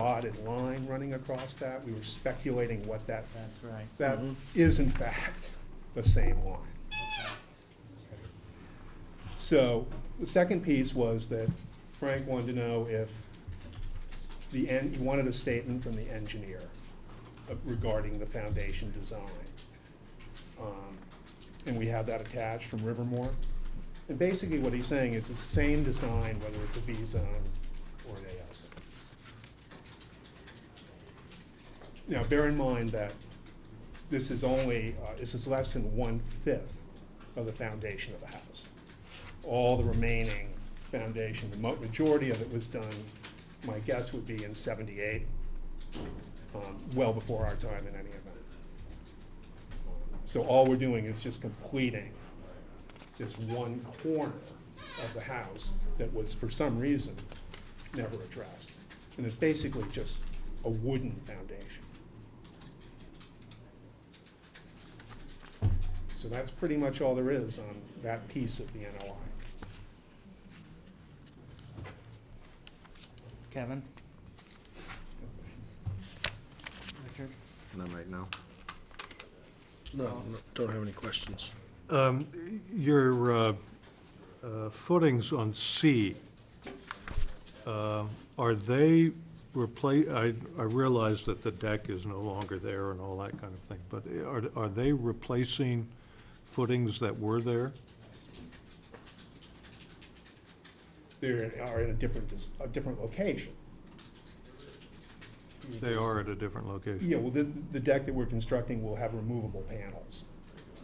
dotted line running across that. We were speculating what that, That's right. that is in fact the same line. Okay. So the second piece was that Frank wanted to know if he wanted a statement from the engineer regarding the foundation design. And we have that attached from Rivermore. And basically what he's saying is the same design, whether it's a V zone or an AL zone. Now, bear in mind that this is only, this is less than 1/5 of the foundation of the house. All the remaining foundation, the majority of it was done, my guess would be in '78, well before our time in any event. So all we're doing is just completing this one corner of the house that was, for some reason, never addressed. And it's basically just a wooden foundation. So that's pretty much all there is on that piece of the NOI. Kevin? Richard? None right now. No, don't have any questions. Your footings on C, are they I realize that the deck is no longer there and all that kind of thing, but are they replacing footings that were there? They are in a different location. They are at a different location? Yeah, well, the deck that we're constructing will have removable panels.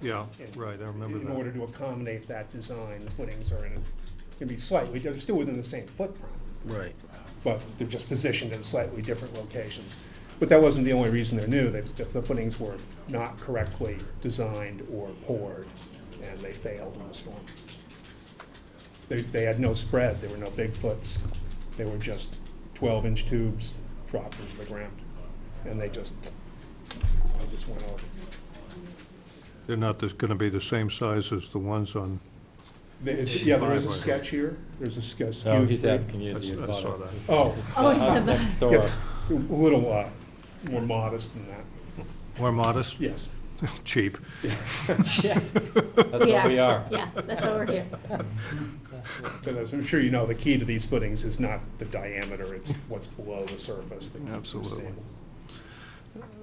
Yeah, And right, I remember that. In order to accommodate that design, the footings are can be slightly, they're still within the same footprint, Right. but they're just positioned in slightly different locations. But that wasn't the only reason they're new. The footings were not correctly designed or poured, and they failed in the storm. They had no spread. There were no Bigfoots. They were just 12-inch tubes dropped into the ground, and they just went over. They're not going to be the same size as the ones on, Yeah, there is a sketch here. There's a sketch. No, he's asking you I if you I bought saw it. that. Oh, Oh, he said that. Next door. yeah, a little more modest than that. More modest? Yes. Cheap. Yeah, that's what we are. Yeah, that's why we're here. But as I'm sure you know, the key to these footings is not the diameter, it's what's below the surface that keeps them Absolutely.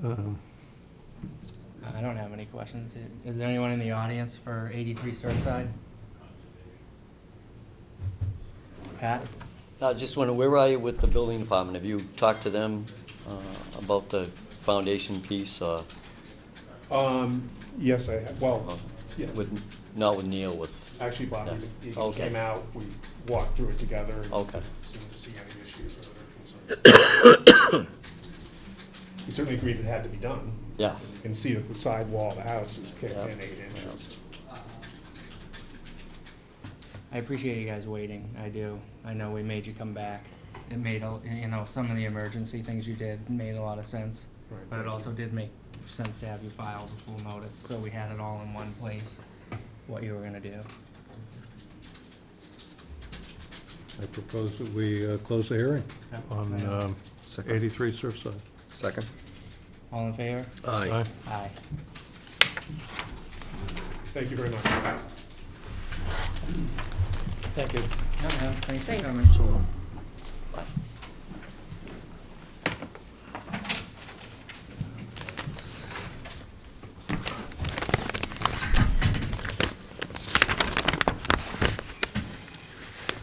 stable. I don't have any questions. Is there anyone in the audience for 83 Surfside? Pat? I just wonder, where are you with the building department? Have you talked to them about the foundation piece? Yes, I have. Well, yeah. Not with Neil, with, Actually, Bob, he Okay. came out, we walked through it together. And Okay. Seemed to see any issues with it or concerned. He certainly agreed it had to be done. yeah. You can see that the side wall of the house is kicked Yeah. in 8 inches. I appreciate you guys waiting. I do. I know we made you come back. It made, some of the emergency things you did made a lot of sense. Right, But it thank also did make sense to have you file the full notice, so we had it all in one place, what you were gonna do. I propose that we close the hearing on 83 Surfside. Second. All in favor? Aye. Aye. Thank you very much. Thank you. No, thanks for Thanks. coming.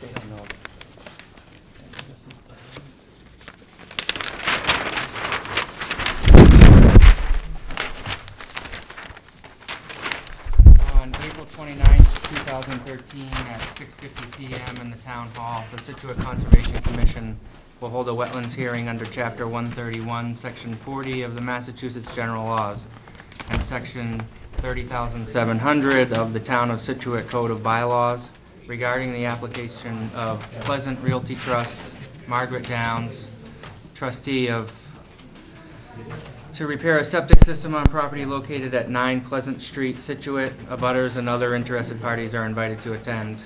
They don't know. This is Dan's. On April 29th, 2013, at 6:50 PM in the Town Hall, the Scituate Conservation Commission will hold a wetlands hearing under Chapter 131, Section 40 of the Massachusetts General Laws, and Section 30,700 of the Town of Scituate Code of Bylaws regarding the application of Pleasant Realty Trust, Margaret Downs, trustee to repair a septic system on property located at 9 Pleasant Street, Scituate. Abutters and other interested parties are invited to attend.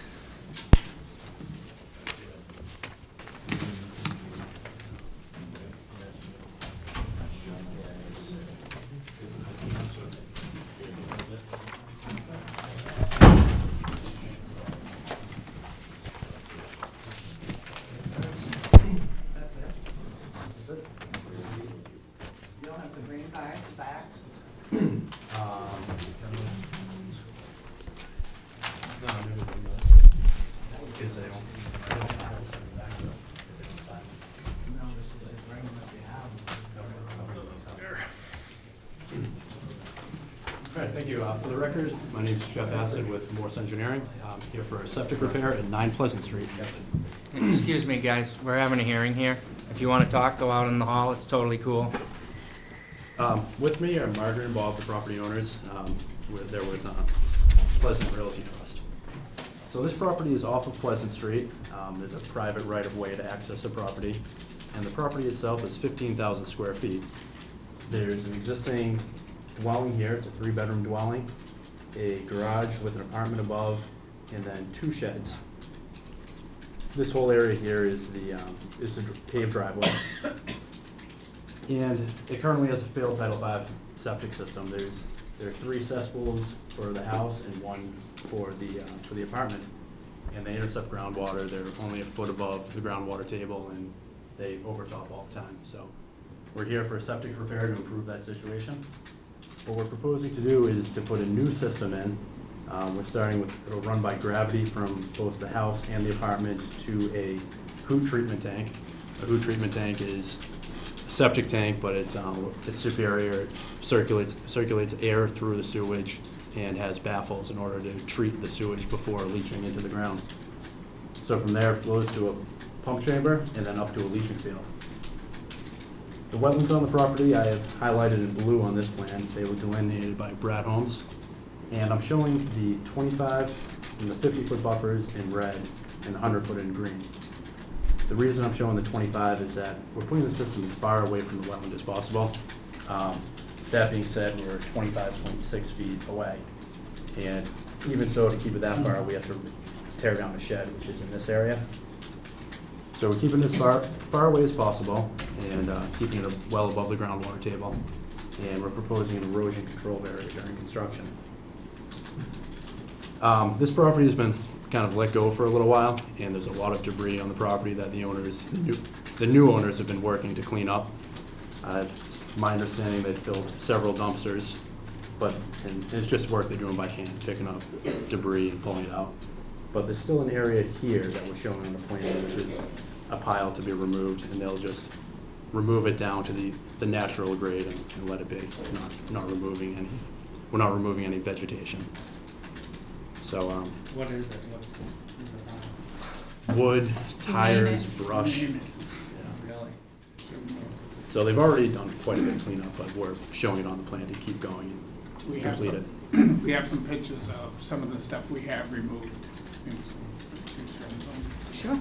You don't have the green card back? All right, thank you. For the record, my name is Jeff Acid with Morse Engineering. I'm here for a septic repair at 9 Pleasant Street. Excuse me, guys, we're having a hearing here. If you want to talk, go out in the hall, it's totally cool. With me are Margaret and Bob, the property owners. They're with Pleasant Realty Trust. So this property is off of Pleasant Street. There's a private right-of-way to access the property, and the property itself is 15,000 square feet. There's an existing dwelling here. It's a 3-bedroom dwelling, a garage with an apartment above, and then 2 sheds. This whole area here is the paved driveway. And it currently has a failed Title V septic system. There are 3 cesspools for the house and 1 for the apartment. And they intercept groundwater. They're only a foot above the groundwater table, and they overtop all the time. So we're here for a septic repair to improve that situation. What we're proposing to do is to put a new system in. We're starting with, it'll run by gravity from both the house and the apartment to a hoot treatment tank. A hoot treatment tank is a septic tank, but it's superior. It circulates air through the sewage and has baffles in order to treat the sewage before leaching into the ground. So from there, it flows to a pump chamber and then up to a leaching field. The wetlands on the property I have highlighted in blue on this plan. They were delineated by Brad Holmes. And I'm showing the 25 and the 50-foot buffers in red and the 100-foot in green. The reason I'm showing the 25 is that we're putting the system as far away from the wetland as possible. That being said, we're 25.6 feet away. And even so, to keep it that far, we have to tear down a shed, which is in this area. So we're keeping this far away as possible and keeping it well above the groundwater table. And we're proposing an erosion control area during construction. This property has been kind of let go for a little while, and there's a lot of debris on the property that the new owners have been working to clean up. It's my understanding they filled several dumpsters, and it's just work they're doing by hand, picking up debris and pulling it out. But there's still an area here that we're showing on the plan, which is a pile to be removed, and they'll just remove it down to the natural grade and let it be, not removing any. We're not removing any vegetation. So What is it? What's wood, tires, brush. Yeah. really? So they've already done quite a bit of cleanup, but we're showing it on the plan to keep going and We have complete it. some, we have some pictures of some of the stuff we have removed. Sure.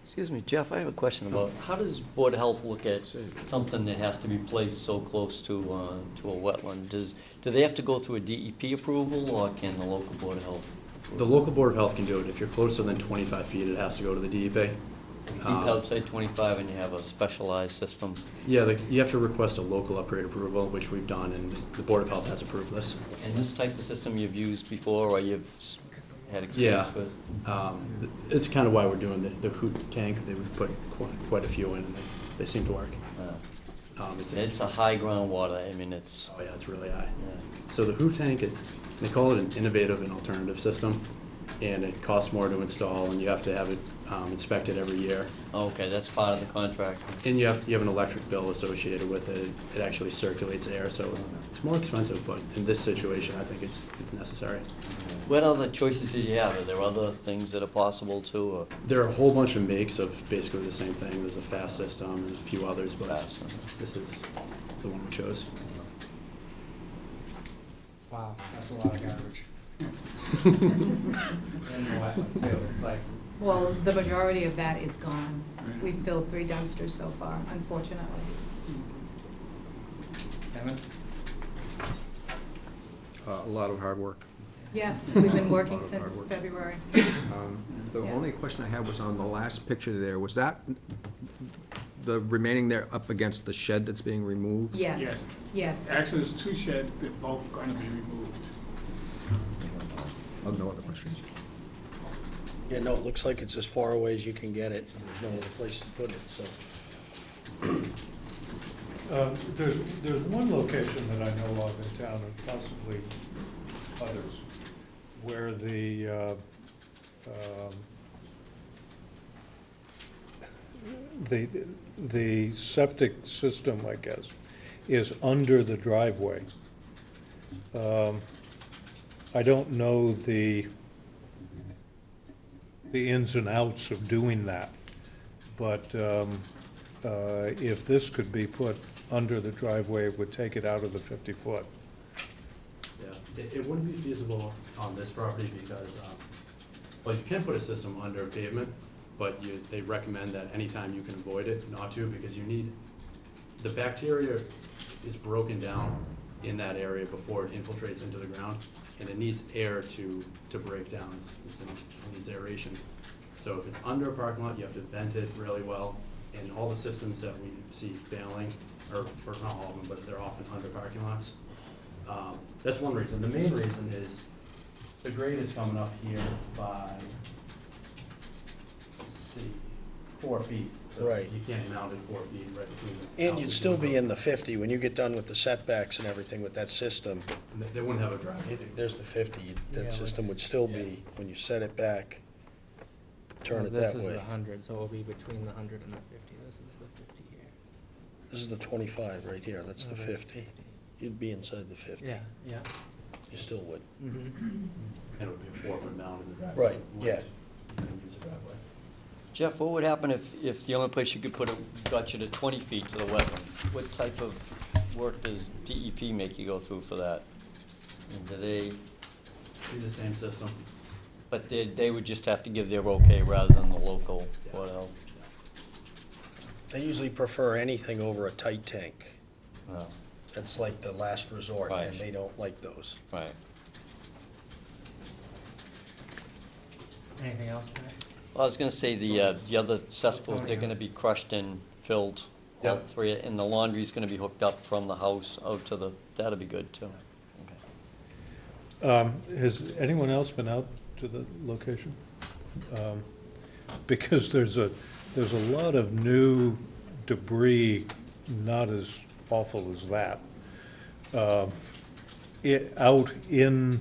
Excuse me, Jeff, I have a question about, how does Board of Health look at something that has to be placed so close to a wetland? Do they have to go through a DEP approval, or can the local Board of Health? The local Board of Health can do it. If you're closer than 25 feet, it has to go to the DEP. Keep outside 25 and you have a specialized system? Yeah, you have to request a local upgrade approval, which we've done, and the Board of Health has approved this. And this type of system you've used before, or you've had experience with? It's kind of why we're doing the hoot tank. We've put quite a few in, and they seem to work. It's a high groundwater, I mean, it's, Oh yeah, it's really high. yeah. So the hoot tank, they call it an innovative and alternative system, and it costs more to install, and you have to have it inspected every year. Okay, that's part of the contract. And you have an electric bill associated with it. It actually circulates air, so it's more expensive, but in this situation, I think it's necessary. What other choices did you have? Are there other things that are possible too, or? There are a whole bunch of makes of basically the same thing. There's a fast system and a few others, but Fast. this is the one we chose. Wow, that's a lot of garbage. In the wetland too, it's like, Well, the majority of that is gone. We've filled 3 dumpsters so far, unfortunately. Kevin? A lot of hard work. Yes, we've been working Lot of hard since work. February. The Yeah. only question I had was on the last picture there, was that the remaining there up against the shed that's being removed? Yes, Yes. yes. Actually, there's two sheds that both going to be removed. Oh, no other questions? Yeah, no, it looks like it's as far away as you can get it, and there's no other place to put it, so. There's one location that I know of in town, and possibly others, where the septic system, I guess, is under the driveway. I don't know the ins and outs of doing that, but if this could be put under the driveway, it would take it out of the 50-foot. Yeah, it wouldn't be feasible on this property because, well, you can put a system under pavement, but they recommend that anytime you can avoid it, not to, because you need, the bacteria is broken down in that area before it infiltrates into the ground, and it needs air to break down. It needs aeration. So if it's under a parking lot, you have to vent it really well, and all the systems that we see failing, or not all of them, but they're often under parking lots. That's one reason. The main reason is the grade is coming up here by, let's see, 4 feet. So Right. you can't mount it 4 feet right between the And houses you'd still and the be road. in the 50, when you get done with the setbacks and everything with that system, And they wouldn't have a driveway. there's the 50, Yeah, that system would still be, when you set it back, turn it that This is way. the 100, so it'll be between the 100 and the 50. This is the 50 here. This is the 25 right here, that's the Okay. 50. You'd be inside the 50. Yeah, yeah. You still would. Mhm. And it would be a 4-foot mound in the driveway. Right, yeah. You couldn't use a driveway. Jeff, what would happen if the only place you could put it got you to 20 feet to the wetland? What type of work does DEP make you go through for that? And do they, Use the same system. but they would just have to give their okay rather than the local, what else? They usually prefer anything over a tight tank. No, That's like the last resort, and Right. they don't like those. right. Anything else, Pat? Well, I was gonna say the other cesspools, they're gonna be crushed and filled, all Yep. three, and the laundry's gonna be hooked up from the house out to the, that'll be good too. Okay. Has anyone else been out to the location? Because there's a lot of new debris, not as awful as that, out in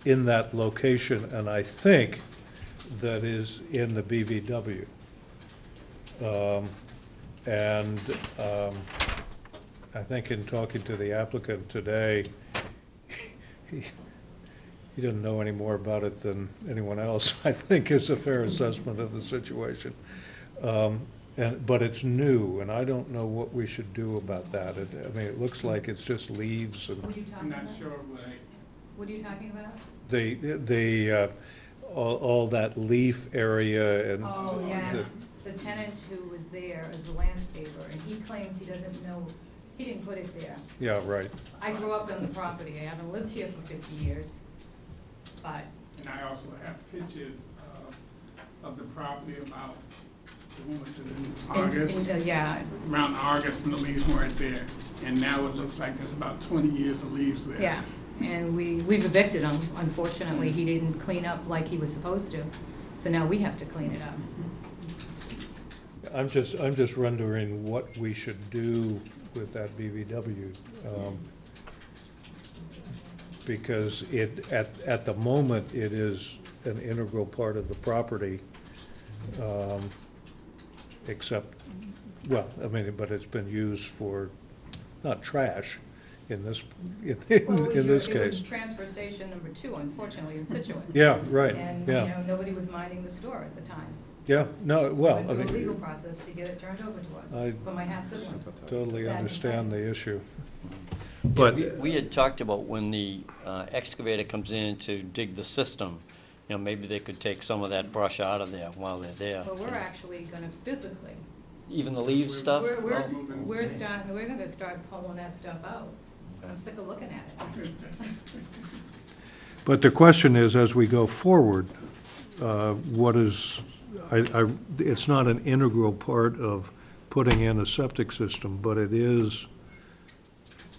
that location, and I think that is in the BVW. I think in talking to the applicant today, he doesn't know any more about it than anyone else, I think is a fair assessment of the situation. But it's new, and I don't know what we should do about that. I mean, it looks like it's just leaves and What are you I'm talking not about? sure what What are you talking about? all that leaf area and. Oh, yeah. The tenant who was there is a landscaper, and he claims he doesn't know, he didn't put it there. Yeah, right. I grew up on the property. I haven't lived here for 50 years, but and I also have pictures of the property about, when was it, in August? yeah, Around August, and the leaves weren't there. And now it looks like there's about 20 years of leaves there. yeah. And we've evicted him. Unfortunately, he didn't clean up like he was supposed to. So now we have to clean it up. I'm just wondering what we should do with that BVW. Because at the moment, it is an integral part of the property, except, well, I mean, but it's been used for, not trash, in this, Well, in this It was case. transfer station number 2, unfortunately, in Scituate. Yeah, right, And, yeah, nobody was minding the store at the time. yeah, no, well, I Went through a legal mean, process to get it turned over to us, I for my half-siblings. totally Sad to understand say. the issue. Yeah, But, we had talked about when the excavator comes in to dig the system, maybe they could take some of that brush out of there while they're there. But we're actually gonna physically, Even the leaves stuff? we're Oh. gonna start pulling that stuff out. I'm sick of looking at it. But the question is, as we go forward, what is, it's not an integral part of putting in a septic system, but it is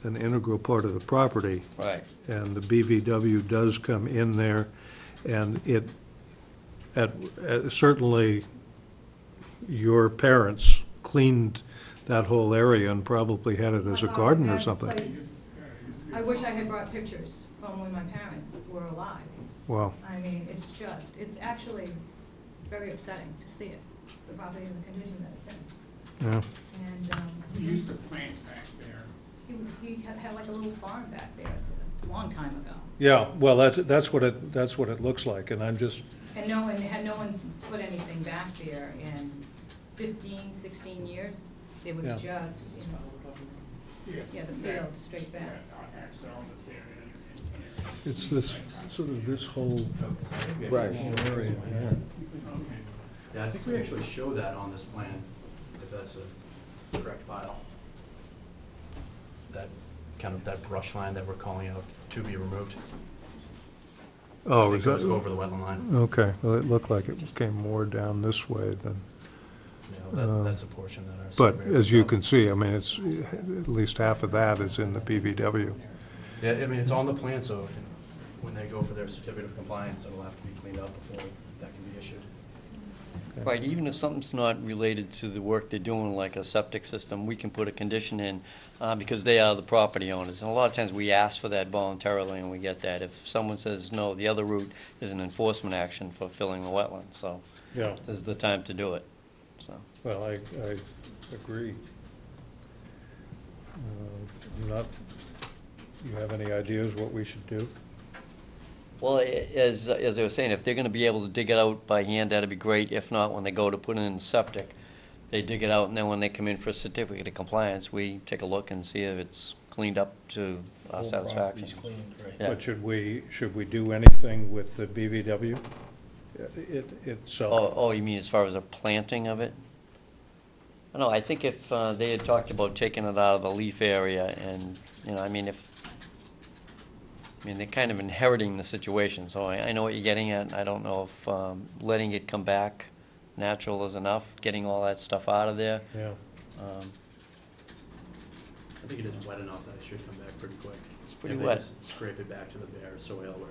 an integral part of the property. Right. And the BVW does come in there, and it, certainly, your parents cleaned that whole area and probably had it as a garden or something. I wish I had brought pictures from when my parents were alive. Well, I mean, it's actually very upsetting to see it, the property in the condition that it's in. yeah, And, We used to plant back there. he had like a little farm back there, it's a long time ago. yeah, well, that's what it looks like, and I'm just, And no one's put anything back there in 15, 16 years. It was Yeah. just, Yes. yeah, the field straight back. Actually, on this area and here. it's this, sort of this whole Right. area, yeah. Okay. Yeah, I think we actually show that on this plan, if that's a correct file. That kind of, that brush line that we're calling out to be removed. Oh, It is goes that, over the wetland line. okay, well, it looked like it came more down this way than, Yeah, that's a portion that our. but surveyor as you found. can see, I mean, it's, at least half of that is in the BVW. Yeah, I mean, it's on the plan, so when they go for their certificate of compliance, it'll have to be cleaned up before that can be issued. Right, even if something's not related to the work they're doing, like a septic system, we can put a condition in, because they are the property owners. And a lot of times we ask for that voluntarily and we get that. If someone says, no, the other route is an enforcement action for filling the wetland, so Yeah, this is the time to do it, so. well, I agree. Not, you have any ideas what we should do? Well, as I was saying, if they're gonna be able to dig it out by hand, that'd be great. If not, when they go to put it in septic, they dig it out, and then when they come in for a certificate of compliance, we take a look and see if it's cleaned up to our Whole satisfaction. property's cleaned, right? Yeah. But should we do anything with the BVW? Itself? Oh, you mean as far as a planting of it? No, I think if they had talked about taking it out of the leaf area and, I mean, they're kind of inheriting the situation, so I know what you're getting at. I don't know if letting it come back natural is enough, getting all that stuff out of there. Yeah, I think it is wet enough that it should come back pretty quick. It's pretty If they wet. just scrape it back to the bare soil where.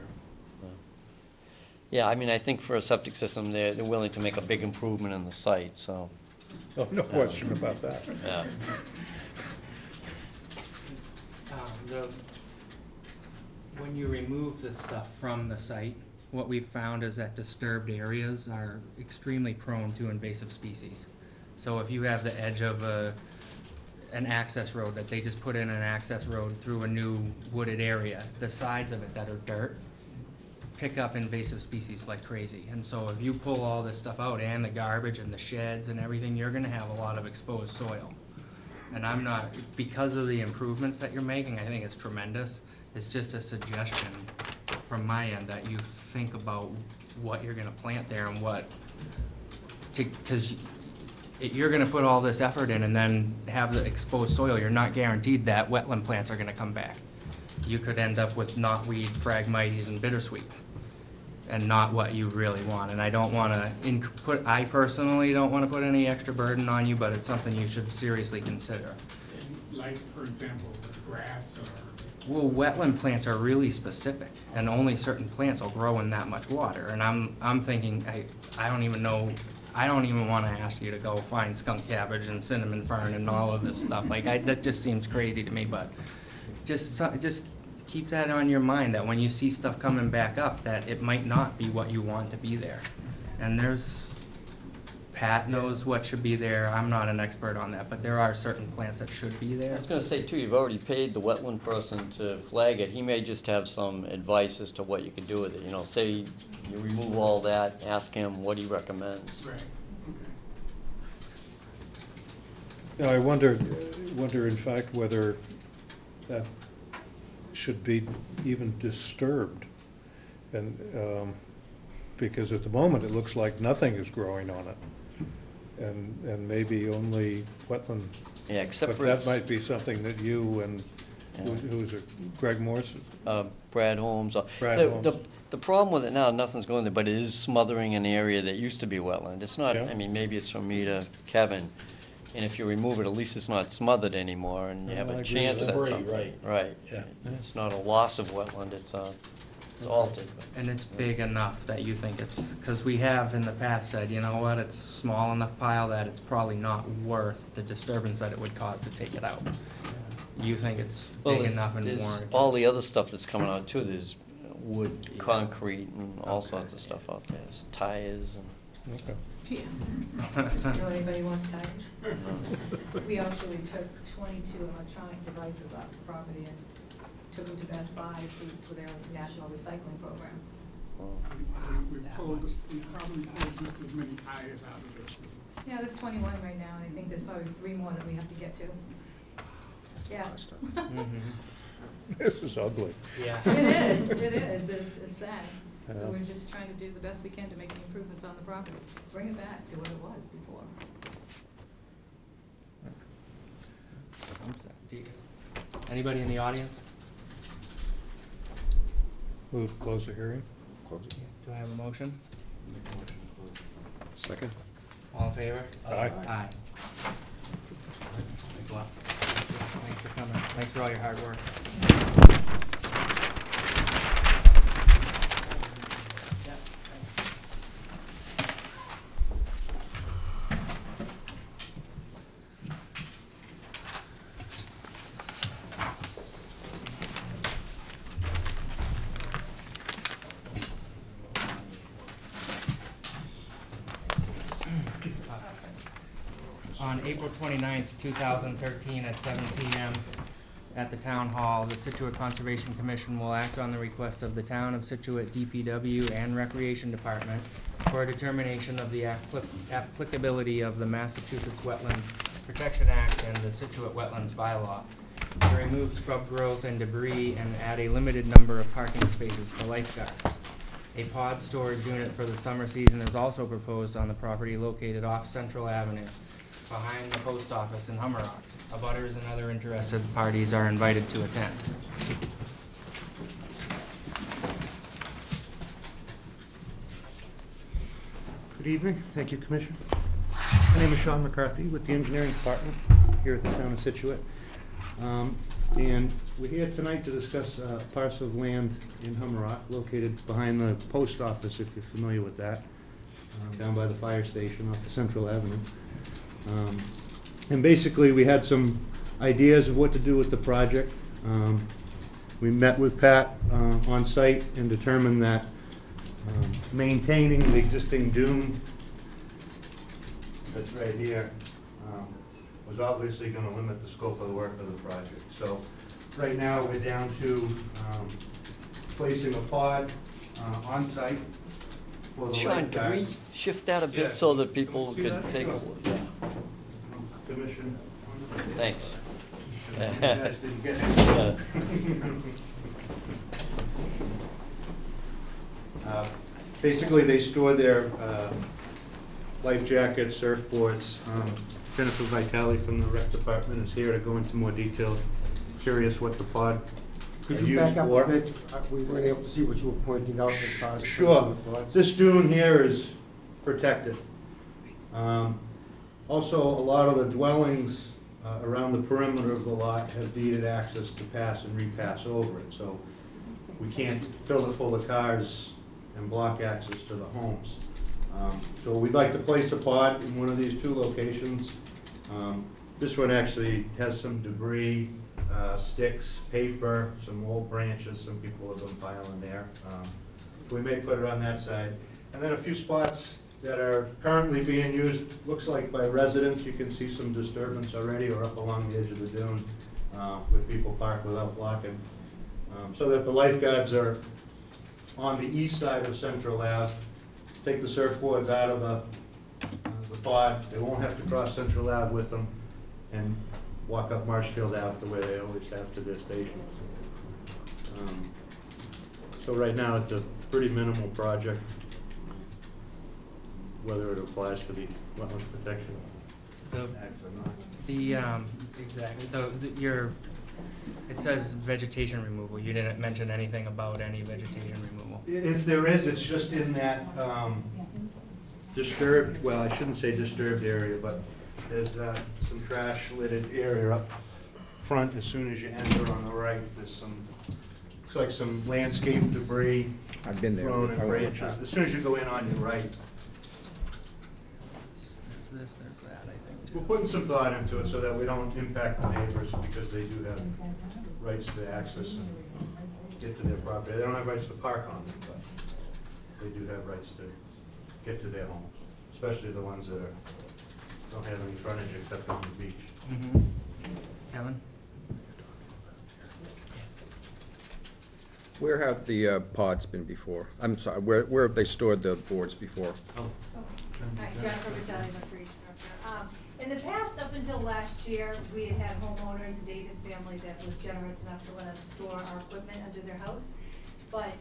Yeah, I mean, I think for a septic system, they're willing to make a big improvement in the site, so, oh, no question about that. yeah. When you remove the stuff from the site, what we've found is that disturbed areas are extremely prone to invasive species. So if you have the edge of an access road that they just put in an access road through a new wooded area, the sides of it that are dirt pick up invasive species like crazy. And so if you pull all this stuff out and the garbage and the sheds and everything, you're gonna have a lot of exposed soil. And I'm not, because of the improvements that you're making, I think it's tremendous. It's just a suggestion from my end that you think about what you're gonna plant there and what, because you're gonna put all this effort in and then have the exposed soil, you're not guaranteed that wetland plants are gonna come back. You could end up with knotweed, phragmites, and bittersweet, and not what you really want. And I don't wanna I personally don't wanna put any extra burden on you, but it's something you should seriously consider. Like, for example, grass or. Well, wetland plants are really specific, and only certain plants will grow in that much water. And I'm thinking, I don't even know, I don't even want to ask you to go find skunk cabbage and cinnamon fern and all of this stuff. Like, that just seems crazy to me. But just keep that on your mind, that when you see stuff coming back up, that it might not be what you want to be there. And Pat knows what should be there. I'm not an expert on that, but there are certain plants that should be I there. was gonna say too, you've already paid the wetland person to flag it. He may just have some advice as to what you can do with it. Say you remove all that, ask him what he recommends. Right, okay. Now, I wonder in fact whether that should be even disturbed. And, because at the moment, it looks like nothing is growing on it. And maybe only wetland. Yeah, except But for that it's, might be something that you Who's it, Greg Morse? Brad Holmes. Brad The- Holmes. The problem with it now, nothing's going there, but it is smothering an area that used to be wetland. It's not, Yeah. I mean, maybe it's from me to Kevin, and if you remove it, at least it's not smothered anymore, and you have I a agree with chance that. at Debris, something. right. Right. Yeah. It's not a loss of wetland, it's altered. And it's big enough that you think it's, because we have in the past said, you know what, it's a small enough pile that it's probably not worth the disturbance that it would cause to take it out. You think it's Well, big there's- enough and there's warranted? all the other stuff that's coming out too, there's wood, concrete, and all sorts of stuff out there, There's tires and. Okay. Yeah. Know anybody wants tires? We actually took 22 electronic devices off the property and took them to Best Buy for their national recycling program. We probably pulled just as many tires out of it. Yeah, there's 21 right now, and I think there's probably 3 more that we have to get to. Yeah. Mhm. This is ugly. Yeah. It is, it's sad. Yeah. So we're just trying to do the best we can to make the improvements on the property, bring it back to what it was before. I'm sorry. Anybody in the audience? Move to close the hearing? Close it. Do I have a motion? Second? All in favor? Aye. Aye. Thanks a lot. Thanks for coming. Thanks for all your hard work. On April 29th, 2013, at 7 p.m. at the Town Hall, the Scituate Conservation Commission will act on the request of the Town of Scituate DPW and Recreation Department for a determination of the applicability of the Massachusetts Wetlands Protection Act and the Scituate Wetlands Bylaw to remove scrub growth and debris and add a limited number of parking spaces for lifeguards. A pod storage unit for the summer season is also proposed on the property located off Central Avenue, behind the post office in Hummerock. Abutters and other interested parties are invited to attend. Good evening. Thank you, Commissioner. My name is Sean McCarthy with the Engineering Department here at the town of Scituate. And we're here tonight to discuss a parcel of land in Hummerock located behind the post office, if you're familiar with that, down by the fire station off the Central Avenue. And basically, we had some ideas of what to do with the project. We met with Pat on site and determined that maintaining the existing dune that's right here was obviously going to limit the scope of the work of the project. So right now, we're down to placing a pod on site for the Sean, can we lifeguards. shift that a bit so that people See can that? take a look? Yeah. Commission. Thanks. You guys didn't get it. Basically, they store their life jackets, surfboards. Jennifer Vitale from the rec department is here to go into more detail. Curious what the pod Could are you back used up for. a bit? We weren't able to see what you were pointing out as far as. Sure. This dune here is protected. Also, a lot of the dwellings around the perimeter of the lot have deeded access to pass and repass over it. So we can't fill it full of cars and block access to the homes. So we'd like to place a pod in one of these two locations. This one actually has some debris, sticks, paper, some old branches, some people have been piling there. We may put it on that side. And then a few spots that are currently being used, looks like by residents. You can see some disturbance already, or up along the edge of the dune, where people park without blocking. So that the lifeguards are on the east side of Central Ave. Take the surfboards out of the pod. They won't have to cross Central Ave with them and walk up Marshfield Ave the way they always have to their stations. So right now, it's a pretty minimal project, whether it applies for the Wetlands Protection The, Act or not. exactly, your It says vegetation removal. You didn't mention anything about any vegetation removal. If there is, it's just in that disturbed, well, I shouldn't say disturbed area, but there's some trash lidded area up front as soon as you enter on the right. There's some, looks like some landscape debris I've been there. thrown in branches. As soon as you go in on your right. There's this, there's that, I think, too. We're putting some thought into it so that we don't impact the neighbors because they do have rights to access and get to their property. They don't have rights to park on it, but they do have rights to get to their homes, especially the ones that don't have any frontage except on the beach. Mm-hmm. Kevin? Where have the pods been before? I'm sorry, where have they stored the boards before? Hi, Jennifer Vitelli, my Recreation Director. In the past, up until last year, we had had homeowners, the Davis family, that was generous enough to let us store our equipment under their house. But,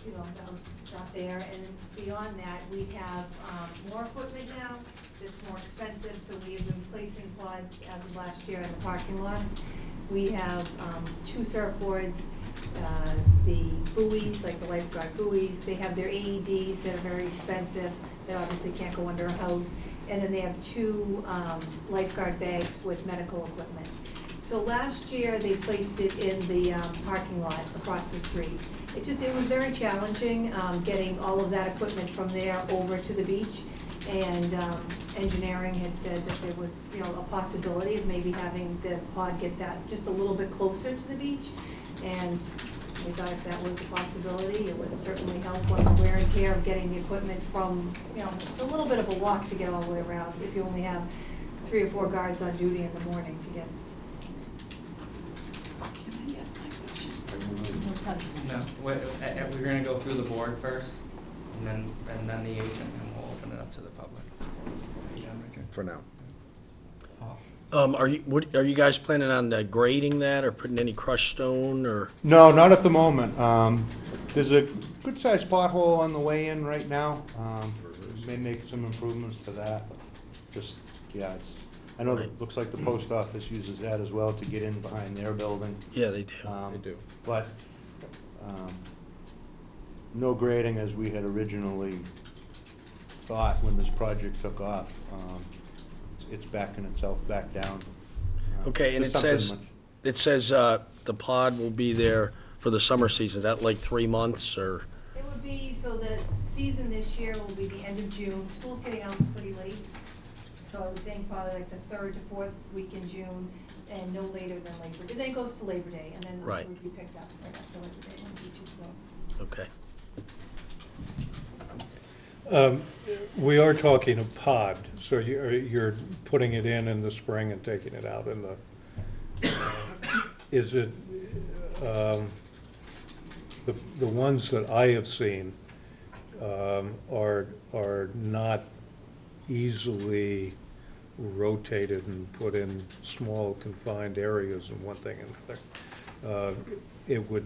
you know, the house is not there, and beyond that, we have more equipment now that's more expensive, so we have been placing pods as of last year in the parking lots. We have 2 surfboards, the buoys, like the lifeguard buoys, they have their AEDs that are very expensive, that obviously can't go under a house, and then they have 2 lifeguard bags with medical equipment. So last year, they placed it in the parking lot across the street. It was very challenging getting all of that equipment from there over to the beach. And engineering had said that there was, you know, a possibility of maybe having the pod get that just a little bit closer to the beach. And we thought if that was a possibility, it would certainly help on the wear and tear of getting the equipment from, you know, it's a little bit of a walk to get all the way around if you only have 3 or 4 guards on duty in the morning to get. Can I ask my question? No, we're gonna go through the board first, and then the agent, and we'll open it up to the public. Yeah, Richard? For now. Paul? Are you guys planning on grading that or putting any crushed stone or? No, not at the moment. There's a good-sized pothole on the way in right now. May make some improvements to that. Just, yeah, I know it looks like the post office uses that as well to get in behind their building. Yeah, they do. They do. But no grading as we had originally thought when this project took off. It's backing itself back down. Okay, and Just something it says the pod will be there for the summer season. Is that like 3 months or? It would be, so the season this year will be the end of June. School's getting out pretty late. So I would think probably like the 3rd to 4th week in June and no later than Labor Day. Then it goes to Labor Day and then it Right. would be picked up right after Labor Day when the beach is closed. Okay. We are talking a pod, so you're putting it in the spring and taking it out in the, is it, the ones that I have seen are not easily rotated and put in small confined areas and one thing and another. It would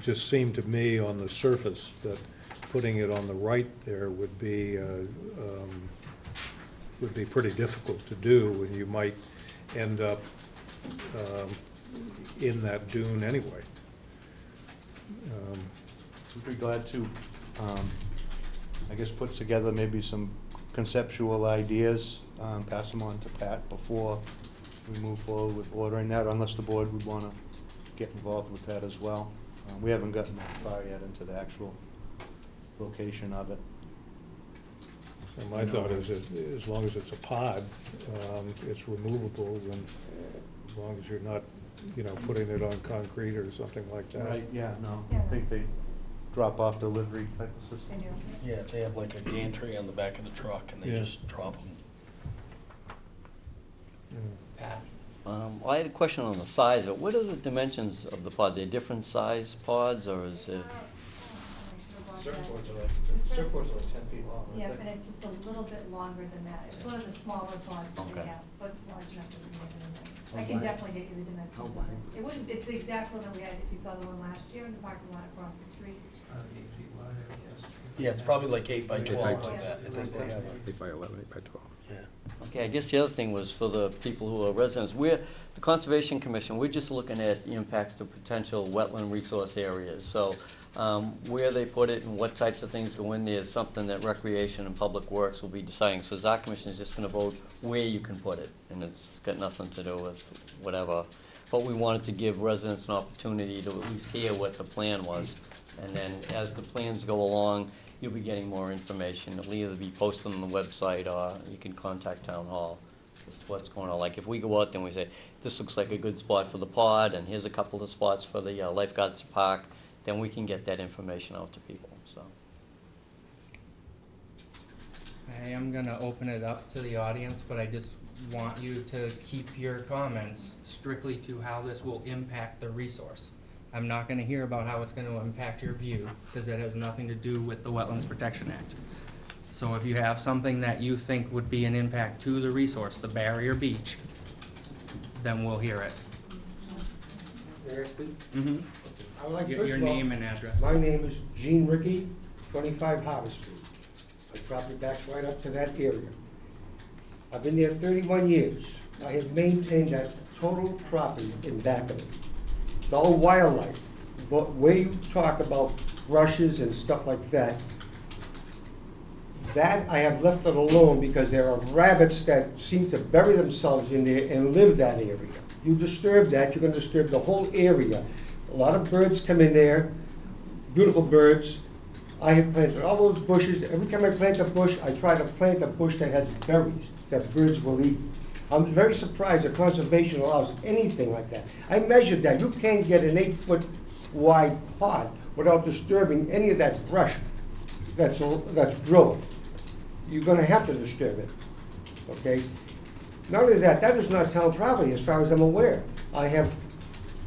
just seem to me on the surface that putting it on the right there would be pretty difficult to do, and you might end up in that dune anyway. We'd be glad to, I guess, put together maybe some conceptual ideas, pass them on to Pat before we move forward with ordering that, unless the board would want to get involved with that as well. We haven't gotten that far yet into the actual location of it. And my thought is that as long as it's a pod, it's removable, and as long as you're not, you know, putting it on concrete or something like that. Right, yeah, no, Yeah. I think they drop off delivery type of They system. do. Yeah, they have like a gantry on the back of the truck and they Yeah. just drop them. Yeah. Pat? Well, I had a question on the size. What are the dimensions of the pod? They're different size pods, or is it? Surfboards are like 10 feet long, Yeah, and it's just a little bit longer than that. It's one of the smaller pods that they Okay. have, but large enough to be in there. I can definitely get you the dimensions of it. It wouldn't, it's the exact one that we had, if you saw the one last year in the parking lot across the street. Yeah, it's probably like 8 by 8 by 12, I 12. bet. I think they have a, 8 by 11, 8 by 12. yeah. Okay, I guess the other thing was for the people who are residents, the Conservation Commission, we're just looking at impacts to potential wetland resource areas. So where they put it and what types of things go in there is something that Recreation and Public Works will be deciding. So our commission is just gonna vote where you can put it, and it's got nothing to do with whatever. But we wanted to give residents an opportunity to at least hear what the plan was. And then as the plans go along, you'll be getting more information. It'll either be posted on the website or you can contact Town Hall as to what's going on. Like if we go out there and we say, this looks like a good spot for the pod, and here's a couple of spots for the lifeguards park, then we can get that information out to people, so. I am gonna open it up to the audience, but I just want you to keep your comments strictly to how this will impact the resource. I'm not gonna hear about how it's gonna impact your view, because it has nothing to do with the Wetlands Protection Act. So if you have something that you think would be an impact to the resource, the barrier beach, then we'll hear it. May I speak? Mm-hmm. I would like, Your first of all, name and address. my name is Gene Ricky, 25 Harvest Street. My property backs right up to that area. I've been there 31 years. I have maintained that total property in back of it. It's all wildlife. But where you talk about brushes and stuff like that, that I have left it alone because there are rabbits that seem to bury themselves in there and live that area. You disturb that, you're gonna disturb the whole area. A lot of birds come in there, beautiful birds. I have planted all those bushes. Every time I plant a bush, I try to plant a bush that has berries that birds will eat. I'm very surprised that conservation allows anything like that. I measured that. You can't get an 8-foot wide pod without disturbing any of that brush that's growth. You're gonna have to disturb it, okay? Not only that, that is not town property as far as I'm aware. I have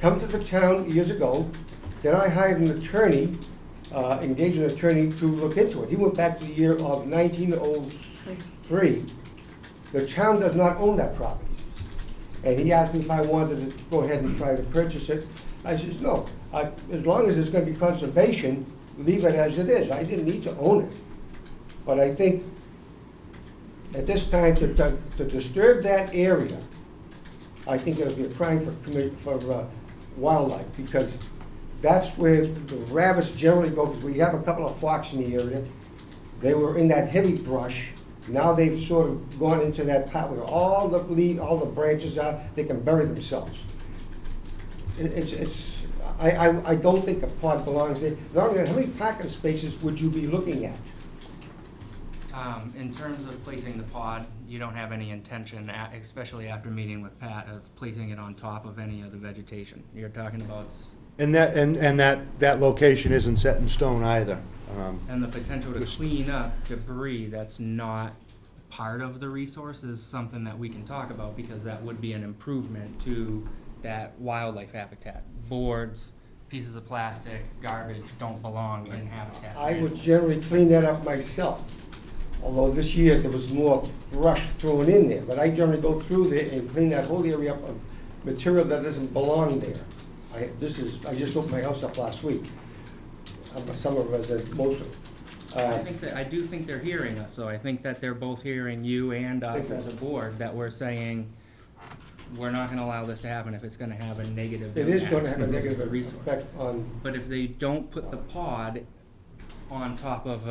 come to the town years ago, then I hired an attorney, engaged an attorney to look into it. He went back to the year of 1903. The town does not own that property. And he asked me if I wanted to go ahead and try to purchase it. I says, no, as long as it's gonna be conservation, leave it as it is. I didn't need to own it. But I think at this time, to disturb that area, I think it'll be a crime for wildlife, because that's where the rabbits generally go, because we have a couple of fox in the area. They were in that heavy brush. Now they've sort of gone into that part where all the branches are, they can bury themselves. I don't think a pod belongs there. Not only that, how many parking spaces would you be looking at? In terms of placing the pod, you don't have any intention, especially after meeting with Pat, of placing it on top of any of the vegetation. You're talking about, And that location isn't set in stone either. and the potential to clean up debris that's not part of the resource is something that we can talk about, because that would be an improvement to that wildlife habitat. Boards, pieces of plastic, garbage don't belong in habitat. I would generally clean that up myself. Although this year there was more brush thrown in there, but I generally go through there and clean that whole area up of material that doesn't belong there. I just opened my house up last week. I'm a summer resident, most of it. I do think they're hearing us, so I think that they're both hearing you and us as a board, that we're saying, we're not gonna allow this to happen if it's gonna have a negative impact. It is gonna have a to the negative resource. effect on, But if they don't put the pod on top of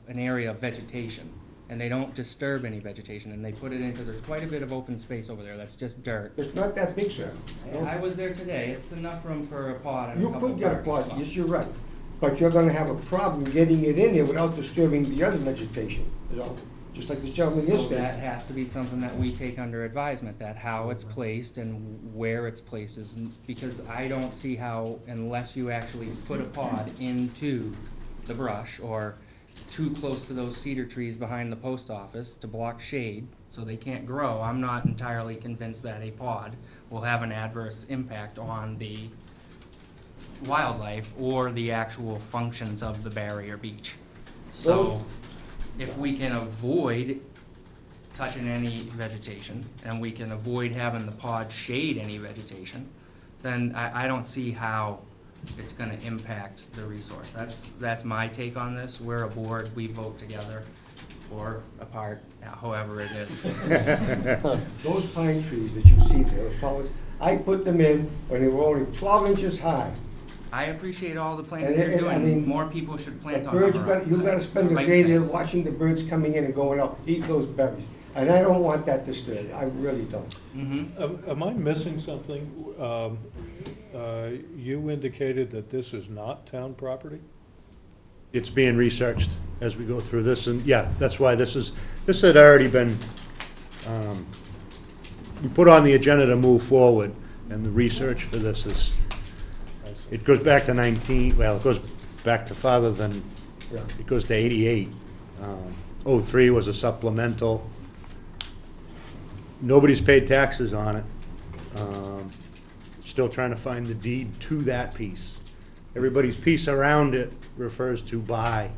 an area of vegetation, and they don't disturb any vegetation, and they put it in, because there's quite a bit of open space over there, that's just dirt. it's not that big, sir. I was there today, it's enough room for a pod and a You couple could of get a parking pod, spots. yes, you're right. But you're gonna have a problem getting it in there without disturbing the other vegetation, you know, just like this gentleman So yesterday. that has to be something that we take under advisement, that how it's placed and where it's placed is, because I don't see how, unless you actually put a pod into the brush or too close to those cedar trees behind the post office to block shade, so they can't grow, I'm not entirely convinced that a pod will have an adverse impact on the wildlife or the actual functions of the barrier beach. So, if we can avoid touching any vegetation, and we can avoid having the pod shade any vegetation, then I don't see how it's gonna impact the resource. That's my take on this. We're a board, we vote together or apart, however it is. Those pine trees that you see there, as far as, I put them in when they were only 12 inches high. I appreciate all the And planting it- you're I doing. mean, More people should The plant on birds, Hummer Rock. you gotta spend the Right day there things. watching the birds coming in and going out, eating those berries. And I don't want that disturbed, I really don't. Mhm. Am I missing something? You indicated that this is not town property? It's being researched as we go through this, and yeah, that's why this had already been, we put on the agenda to move forward, and the research for this is, it goes back to it goes back to farther than, Yeah. it goes to 88. 03 was a supplemental. Nobody's paid taxes on it. Still trying to find the deed to that piece. Everybody's piece around it refers to buy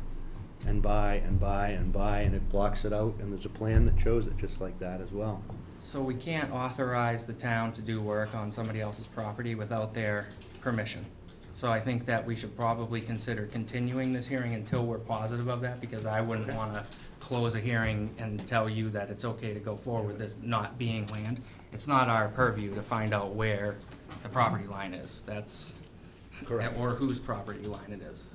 and buy and buy and buy, and it blocks it out, and there's a plan that shows it just like that as well. So we can't authorize the town to do work on somebody else's property without their permission. So I think that we should probably consider continuing this hearing until we're positive of that, because I wouldn't wanna close a hearing and tell you that it's okay to go forward with this not being land. It's not our purview to find out where the property line is. That's, Correct. or whose property line it is.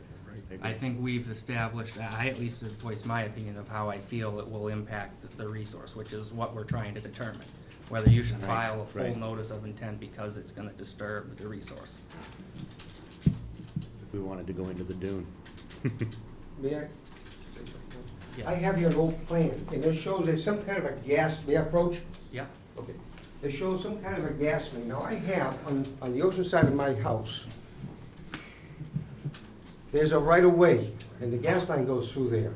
I think we've established, I at least have voiced my opinion of how I feel it will impact the resource, which is what we're trying to determine. Whether you should Right, file a full right. notice of intent because it's gonna disturb the resource. If we wanted to go into the dune. May I? Yes. I have your old plan, and it shows there's some kind of a gas, may I approach? Yeah. Okay. It shows some kind of a gas main. Now, I have, on the ocean side of my house, there's a right-of-way, and the gas line goes through there.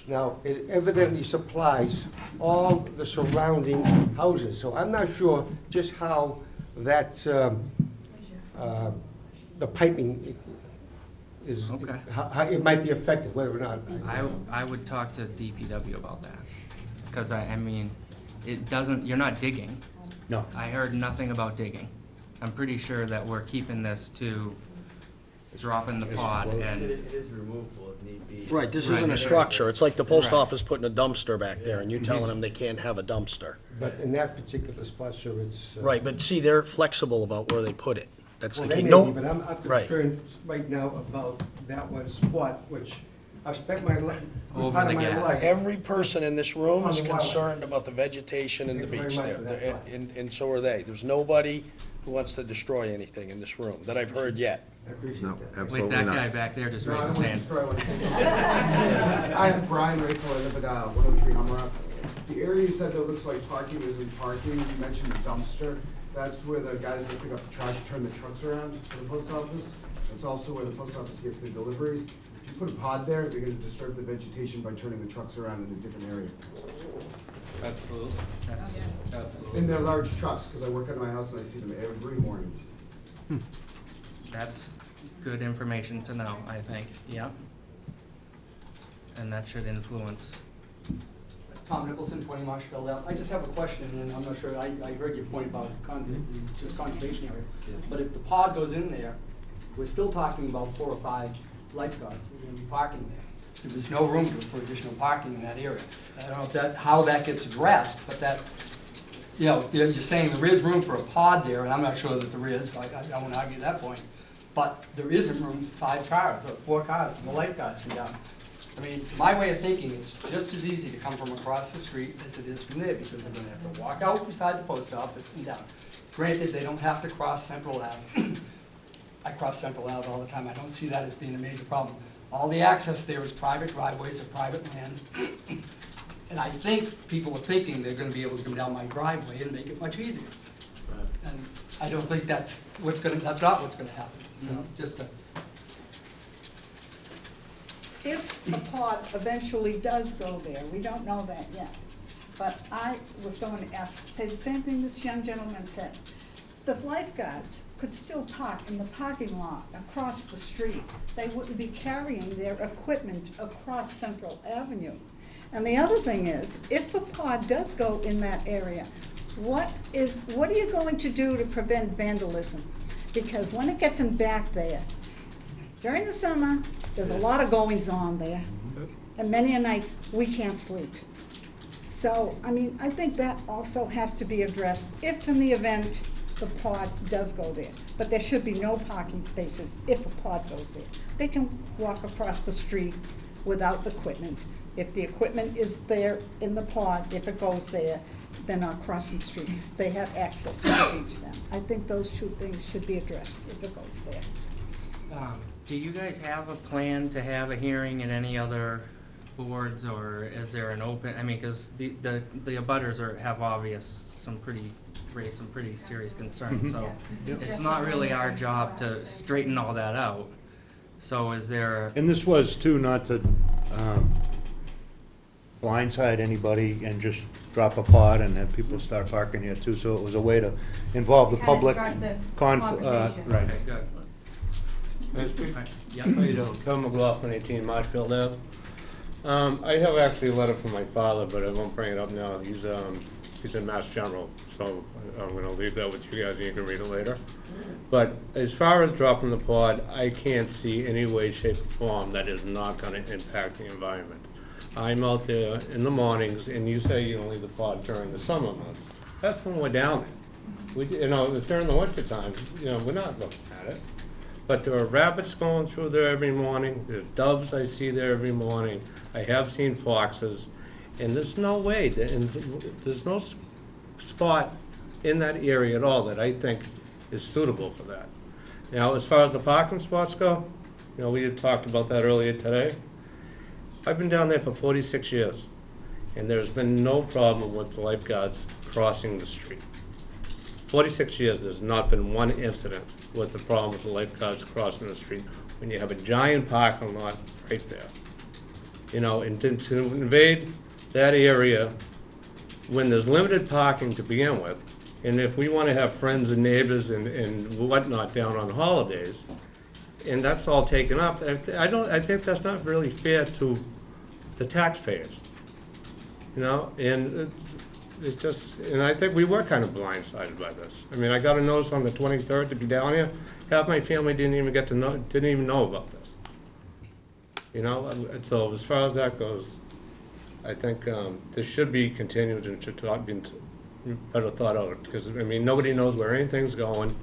Now, it evidently supplies all the surrounding houses, so I'm not sure just how that, the piping is, Okay. how it might be affected, whether or not. I would talk to DPW about that, because I mean, it doesn't, you're not digging. No. I heard nothing about digging. I'm pretty sure that we're keeping this to dropping the pod and, It is removable if need be. Right, this Right. isn't a structure. It's like the post Right. office putting a dumpster back there, and you telling them they can't have a dumpster. But in that particular spot, sir, it's. Right, but see, they're flexible about where they put it. That's Well, the they key. may No, be, but I'm right. concerned right now about that one spot, which I've spent my life, Over part the of my gas. life. Every person in this room is On the water. concerned about the vegetation and the Thank you beach very there, much for that thought. and so are they. There's nobody who wants to destroy anything in this room that I've heard yet. I appreciate No, that. wait, that guy back there just raised his hand. I'm Brian Rayford, I live at 103 Hummer Up. The area you said that looks like parking isn't parking, you mentioned the dumpster. That's where the guys that pick up the trash turn the trucks around for the post office. That's also where the post office gets the deliveries. If you put a pod there, they're gonna disturb the vegetation by turning the trucks around in a different area. Absolutely. Absolutely. And they're large trucks, because I work out of my house and I see them every morning. That's good information to know, I think, yeah. And that should influence. Tom Nicholson, 20 Marshfield Ave. I just have a question, and I'm not sure, I heard your point about just conservation area. But if the pod goes in there, we're still talking about 4 or 5 lifeguards that are gonna be parking there. There's no room for additional parking in that area. I don't know if that, how that gets addressed, but that, you know, you're saying there is room for a pod there, and I'm not sure that there is, I won't argue that point. But there isn't room for 5 cars, or 4 cars, and the lifeguards can down. I mean, my way of thinking, it's just as easy to come from across the street as it is from there, because they're gonna have to walk out beside the post office and down. Granted, they don't have to cross Central Ave. I cross Central Ave all the time, I don't see that as being a major problem. All the access there is private driveways or private land. And I think people are thinking they're gonna be able to come down my driveway and make it much easier. And I don't think that's that's not what's gonna happen, so just to. If the pod eventually does go there, we don't know that yet. But I was going to say the same thing this young gentleman said. The lifeguards could still park in the parking lot across the street. They wouldn't be carrying their equipment across Central Avenue. And the other thing is, if a pod does go in that area, what are you going to do to prevent vandalism? Because when it gets them back there, During the summer, there's a lot of goings on there, and many a nights, we can't sleep. So, I mean, I think that also has to be addressed if in the event the pod does go there. But there should be no parking spaces if a pod goes there. They can walk across the street without the equipment. If the equipment is there in the pod, if it goes there, they're not crossing streets. They have access to reach them. I think those two things should be addressed if it goes there. Do you guys have a plan to have a hearing at any other boards, or is there an open, I mean, because the abutters have raised some pretty serious concerns, so it's not really our job to straighten all that out. So is there, And this was too, not to blindside anybody and just drop a pod and have people start parking here too, so it was a way to involve the public. Start the Right. okay, good. May I speak? Yeah. How you doing? Kevin McLaughlin, 18 Marshfield Ave. I have actually a letter from my father, but I won't bring it up now. He's in Mass General, so I'm gonna leave that with you guys and you can read it later. But as far as dropping the pod, I can't see any way, shape, or form that is not gonna impact the environment. I'm out there in the mornings, and you say you don't leave the pod during the summer months. That's when we're down there. During the winter time, we're not looking at it. But there are rabbits going through there every morning, there's doves I see there every morning, I have seen foxes, and there's no way, there's no spot in that area at all that I think is suitable for that. Now, as far as the parking spots go, we had talked about that earlier today. I've been down there for 46 years, and there's been no problem with the lifeguards crossing the street. 46 years, there's not been one incident with the problem with the lifeguards crossing the street when you have a giant parking lot right there. And to invade that area when there's limited parking to begin with, and if we want to have friends and neighbors and whatnot down on holidays, and that's all taken up, I think that's not really fair to the taxpayers. And it's just, and I think we were kind of blindsided by this. I mean, I got a notice on the 23rd to be down here. Half my family didn't even know about this. And so as far as that goes, I think this should be continued and should be better thought out, because, I mean, nobody knows where anything's going.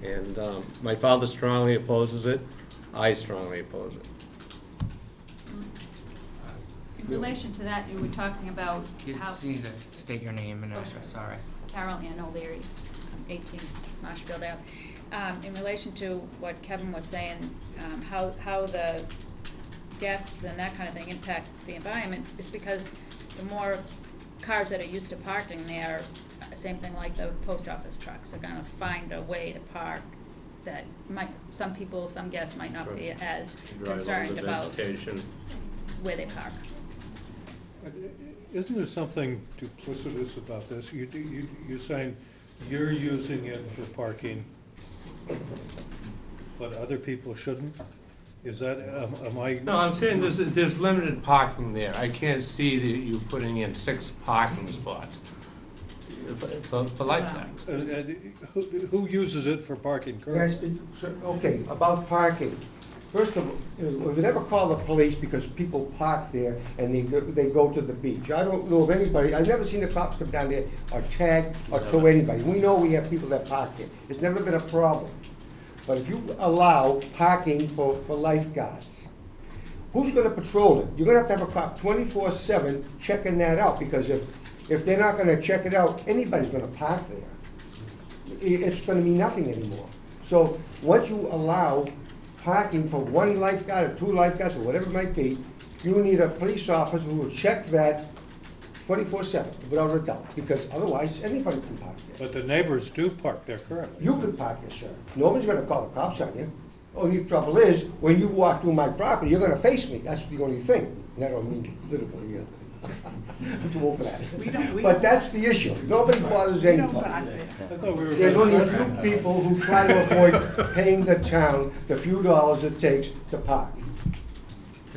And my father strongly opposes it. I strongly oppose it. In relation to that, you were talking about You how... just need to state your name and address, sorry. Carol Ann O'Leary, 18 Marshfield Ave. In relation to what Kevin was saying, how the guests and that kind of thing impact the environment is because the more cars that are used to parking there, same thing like the post office trucks, are gonna find a way to park that some guests might not be as concerned about where they park. Isn't there something duplicitous about this? You're saying you're using it for parking, but other people shouldn't? Is that, am I? No, I'm saying there's limited parking there. I can't see you putting in 6 parking spots for lifeguards. Who uses it for parking currently? Yes, okay, about parking. First of all, we never call the police because people park there and they go to the beach. I don't know of anybody, I've never seen the cops come down there or tag or tow anybody. We know we have people that park there. It's never been a problem. But if you allow parking for lifeguards, who's gonna patrol it? You're gonna have to have a cop 24/7 checking that out, because if they're not gonna check it out, anybody's gonna park there. It's gonna mean nothing anymore. So once you allow parking for 1 lifeguard or 2 lifeguards or whatever it might be, you need a police officer who will check that 24/7 without a doubt, because otherwise anybody can park there. But the neighbors do park there currently. You can park there, sir. Nobody's gonna call the cops on you. Only trouble is, when you walk through my property, you're gonna face me. That's the only thing. And I don't mean literally, I'm too old for that. But that's the issue. Nobody bothers anybody. There's only a few people who try to avoid paying the town the few dollars it takes to park.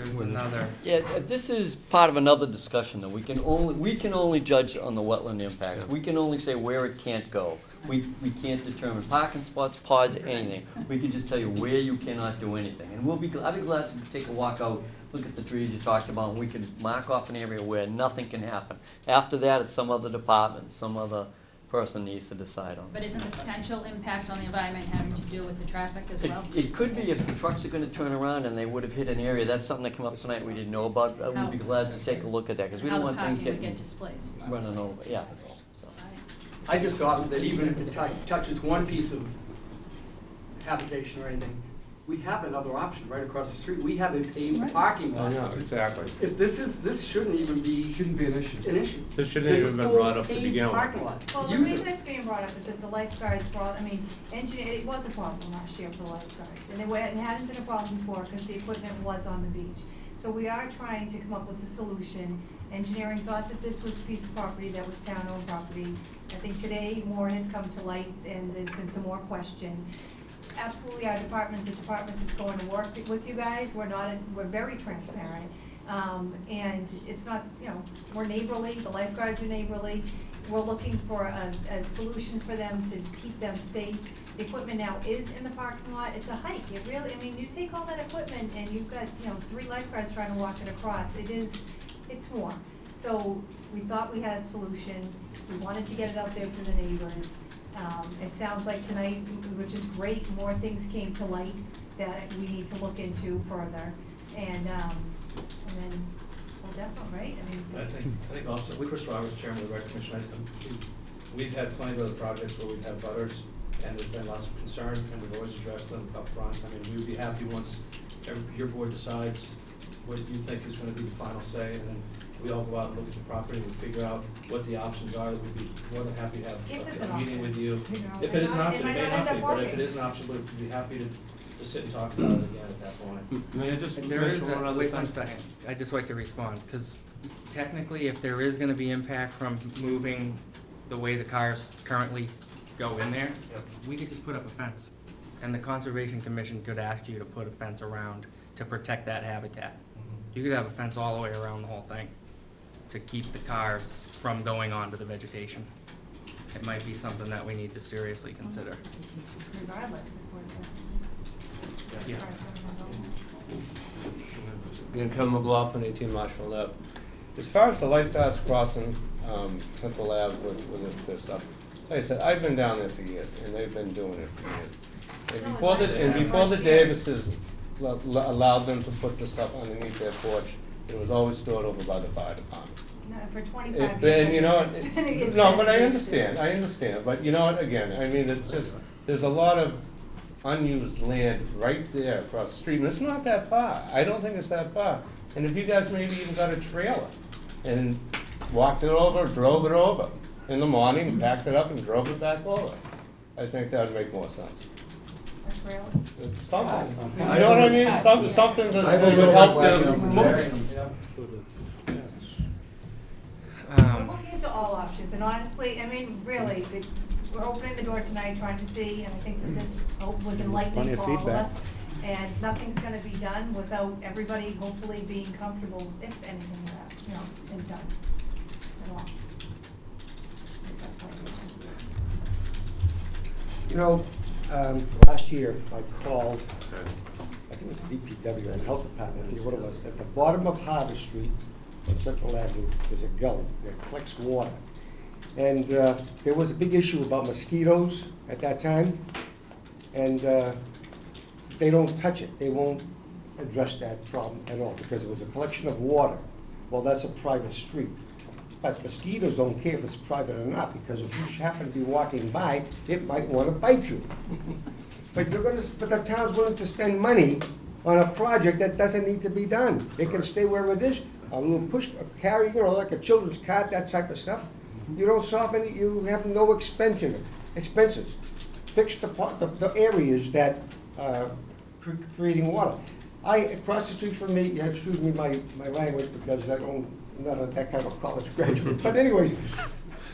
there's another, Yeah, this is part of another discussion, though. We can only judge on the wetland impact. We can only say where it can't go. We can't determine parking spots, pods, anything. We can just tell you where you cannot do anything. And I'd be glad to take a walk out, look at the trees you talked about, and we can mark off an area where nothing can happen. After that, it's some other department, some other person needs to decide on. But isn't the potential impact on the environment having to do with the traffic as well? It could be if the trucks are gonna turn around and they would have hit an area. That's something that came up tonight we didn't know about. I would be glad to take a look at that, because we don't want things How the parking getting would get displaced. running over, yeah. So. I just thought that even if it touches one piece of habitation or anything, we have another option right across the street. We have a paved parking lot. I know, exactly. If this shouldn't even be. Shouldn't be an issue. This shouldn't even been brought up to begin with. Parking lot. Well, the Use reason it. it's being brought up is that the lifeguards it was a problem last year for the lifeguards. And it hadn't been a problem before because the equipment was on the beach. So we are trying to come up with a solution. Engineering thought that this was a piece of property that was town-owned property. I think today more has come to light and there's been some more question. Absolutely, our department's a department that's going to work with you guys. We're very transparent. And it's not, we're neighborly, the lifeguards are neighborly. We're looking for a solution for them to keep them safe. The equipment now is in the parking lot. It's a hike. It really, you take all that equipment and you've got, 3 lifeguards trying to walk it across. It's warm. So we thought we had a solution. We wanted to get it out there to the neighbors. It sounds like tonight, which is great, more things came to light that we need to look into further. And then, well, definitely, right? I think also, Chris Roberts, Chairman of the Rec Commission, we've had plenty of other projects where we've had butters, and there's been lots of concern, and we've always addressed them up front. We would be happy once your board decides what you think is gonna be the final say, and then we all go out and look at the property and we figure out what the options are. We'd be more than happy to have a meeting with you. If it is an option, it may not be, but if it is an option, we'd be happy to sit and talk about it again at that point. May I just there is mention one other wait one thing? second. I'd just like to respond, because technically, if there is gonna be impact from moving the way the cars currently go in there, we could just put up a fence. And the Conservation Commission could ask you to put a fence around to protect that habitat. You could have a fence all the way around the whole thing to keep the cars from going onto the vegetation. It might be something that we need to seriously consider. Regardless of Yeah. Again, Kevin McLaughlin, 18 Marshfield Ave. As far as the lifeguards crossing Central Ave with this stuff, like I said, I've been down there for years, and they've been doing it for years. And before the Davises allowed them to put the stuff underneath their porch, it was always stored over by the fire department. No, for 25 years. And you know what, it's no, been but I a- understand, but you know what, again, it's just, there's a lot of unused land right there across the street, and it's not that far, I don't think it's that far. And if you guys maybe even got a trailer, and walked it over, drove it over in the morning, packed it up and drove it back over, I think that would make more sense. A trailer? Something, you know what I mean, something that I've would been help black them and move. We're looking into all options, and honestly, really, we're opening the door tonight, trying to see, and I think that this was enlightening for all of us. And nothing's gonna be done without everybody hopefully being comfortable if anything, is done at all. I guess that's my opinion. Last year, I called, I think it was the DPW and Health Department, I forget what it was, at the bottom of Harvest Street on Central Avenue, there's a gully that collects water. And there was a big issue about mosquitoes at that time, and they don't touch it. They won't address that problem at all, because it was a collection of water. Well, that's a private street. But mosquitoes don't care if it's private or not, because if you happen to be walking by, it might want to bite you. But the town's willing to spend money on a project that doesn't need to be done. It can stay where it is, a little push, a carry, like a children's cart, that type of stuff. You don't solve any, you have no expenses. Fix the areas that creating water. Across the street from me, excuse me my language, because I'm not that kind of a college graduate, but anyways,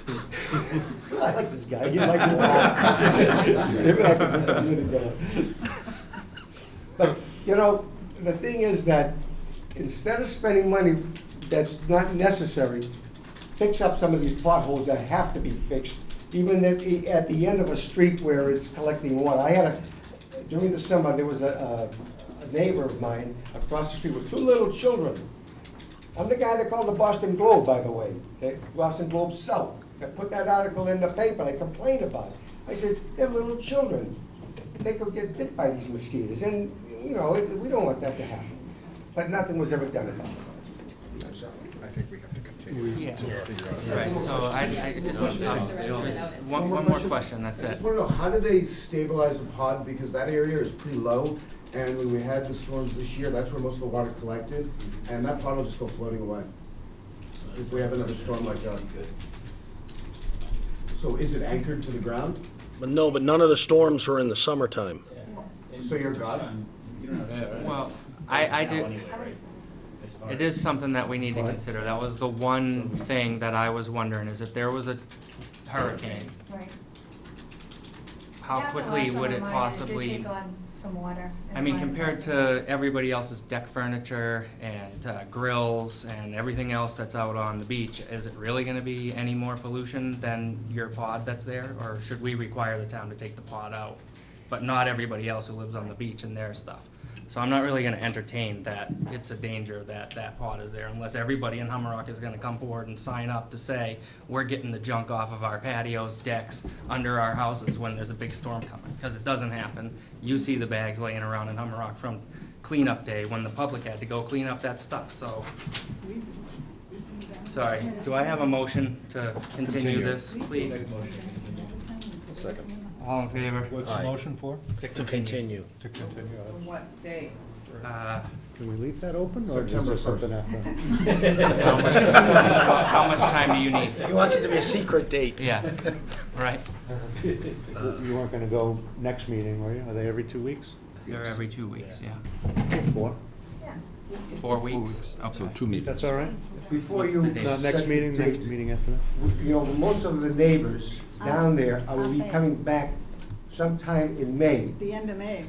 I like this guy, he likes to laugh. Maybe I can put him together. But, the thing is that instead of spending money that's not necessary, fix up some of these potholes that have to be fixed, even at the end of a street where it's collecting water. I had during the summer, there was a neighbor of mine across the street with 2 little children. I'm the guy that called the Boston Globe, by the way, okay? Boston Globe South. I put that article in the paper, I complained about it. I said, they're little children. They could get bit by these mosquitoes, and, you know, we don't want that to happen. But nothing was ever done about it. I think we have to continue to figure out. Right, so I just, there's one more question, that's I it. just want to know, how do they stabilize the pond? Because that area is pretty low, and when we had the storms this year, that's where most of the water collected, and that pond will just go floating away if we have another storm like that. So is it anchored to the ground? But no, but none of the storms were in the summertime. So you're God? Well, I do, it is something that we need to consider. That was the one thing that I was wondering, is if there was a hurricane, Right. how Yeah, quickly the last would it summer mine, possibly? did take on some water. I mean, compared to everybody else's deck furniture and grills and everything else that's out on the beach, is it really gonna be any more pollution than your pod that's there? Or should we require the town to take the pod out, but not everybody else who lives on the beach and their stuff? So I'm not really gonna entertain that it's a danger that that pod is there unless everybody in Hummerock is gonna come forward and sign up to say, we're getting the junk off of our patios, decks, under our houses when there's a big storm coming, because it doesn't happen. You see the bags laying around in Hummerock from cleanup day when the public had to go clean up that stuff, so. Sorry, do I have a motion to continue this, please? Second. All in favor? What's the motion for? To continue. To continue. What day? Can we leave that open, or is September there something 1st. after? How much time do you need? He wants it to be a secret date. Yeah, right. You weren't gonna go next meeting, were you? Are they every 2 weeks? They're every 2 weeks, yeah. 4? 4 weeks? Okay. So 2 meetings. That's all right? Before What's you. the date? Not next set meeting, the next date, meeting after that? You know, most of the neighbors down there will be coming back sometime in May. The end of May.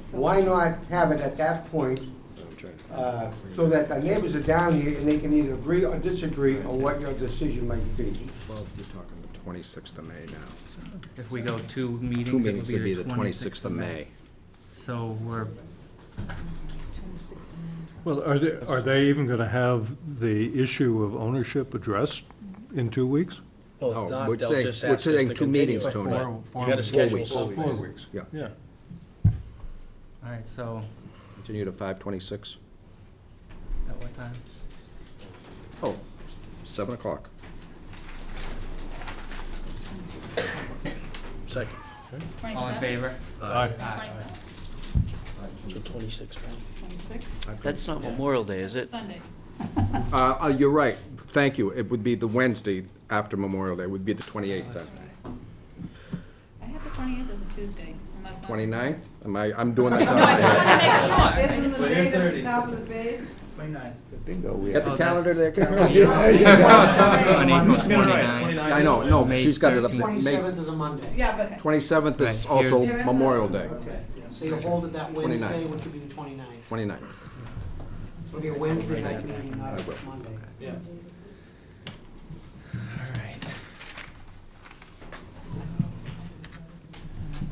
So- Why not have it at that point, so that the neighbors are down here and they can either agree or disagree on what your decision might be? Well, you're talking the 26th of May now. If we go 2 meetings, Two it meetings would would be be the 26th of May. So we're, Well, are they even gonna have the issue of ownership addressed in 2 weeks? Well, Oh, if not, we're they'll saying- just we're ask us saying to 2 continue. meetings, Tony. four You gotta weeks. schedule weeks. something. 4 weeks. Yeah. Yeah. All right, so Continue to 5/26. at what time? Oh, 7 o'clock. Second. All in favor? Aye. So 26, right? 26? That's not Memorial Day, is it? Sunday. You're right. Thank you. It would be the Wednesday after Memorial Day. It would be the 28th then. I have the 28th as a Tuesday, unless I'm. 29th? I'm doing this No, out I of my just head. want to make sure. Isn't the date at the top of the page? Bingo, we Get the Oh, calendar there, Carol? On April 29th. I know, no, May she's got it up there. 27th May is a Monday. Yeah, but 27th is Right, also here's- Memorial Day, Okay, so you'll hold it that Wednesday, 29th. which would be the 29th. 29th. It'll be a Wednesday night meeting, not I will. a Monday. Yeah. All right.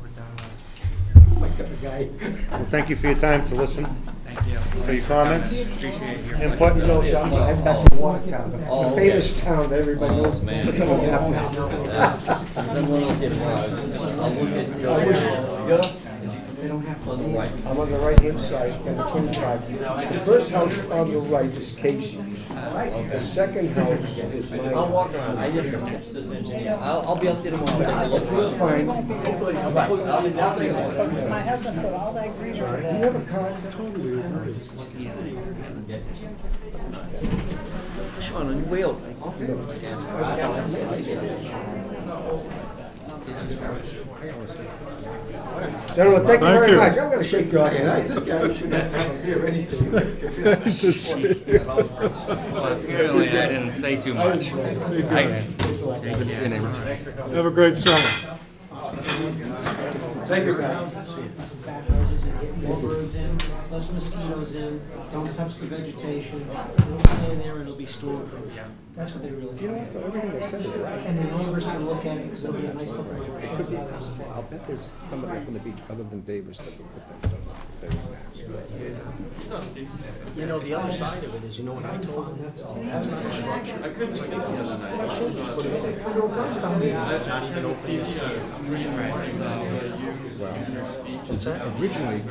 We're done with, Like the guy. Well, thank you for your time to listen, thank you. for your comments. Appreciate your. Input. You know, I'm back in Watertown, the Oh, famous town that everybody knows. man. What's up with that? Then we'll look at I'll look at your, They don't have to. on the right. I'm on the right-hand side, and the 25. The first house on the right is Casey's. The second house is mine. I'll walk around, I'll be up there tomorrow, take a look. You're fine. we won't be there. My husband put all that green over Do you there. have a card? Sean, on your way out. Gentlemen, thank you Thank very you. much. I'm gonna shake your hand. This guy shouldn't hear anything. Well, really, I didn't say too much. Take care. Have a great summer. Thank you, guys. get more birds in, less mosquitoes in, don't touch the vegetation, it'll stay there and it'll be storm-proof. That's what they really should do. Everything they said is right. And the neighbors can look at it, because it'll be a nice looking little It could be shed. possible. I'll bet there's somebody up on the beach other than Davis that would put that stuff up. They would ask. You know, the other side of it is, you know what I told them? It's not a structure. I couldn't sleep the other night. Not even opening the shutters. What's that? Originally,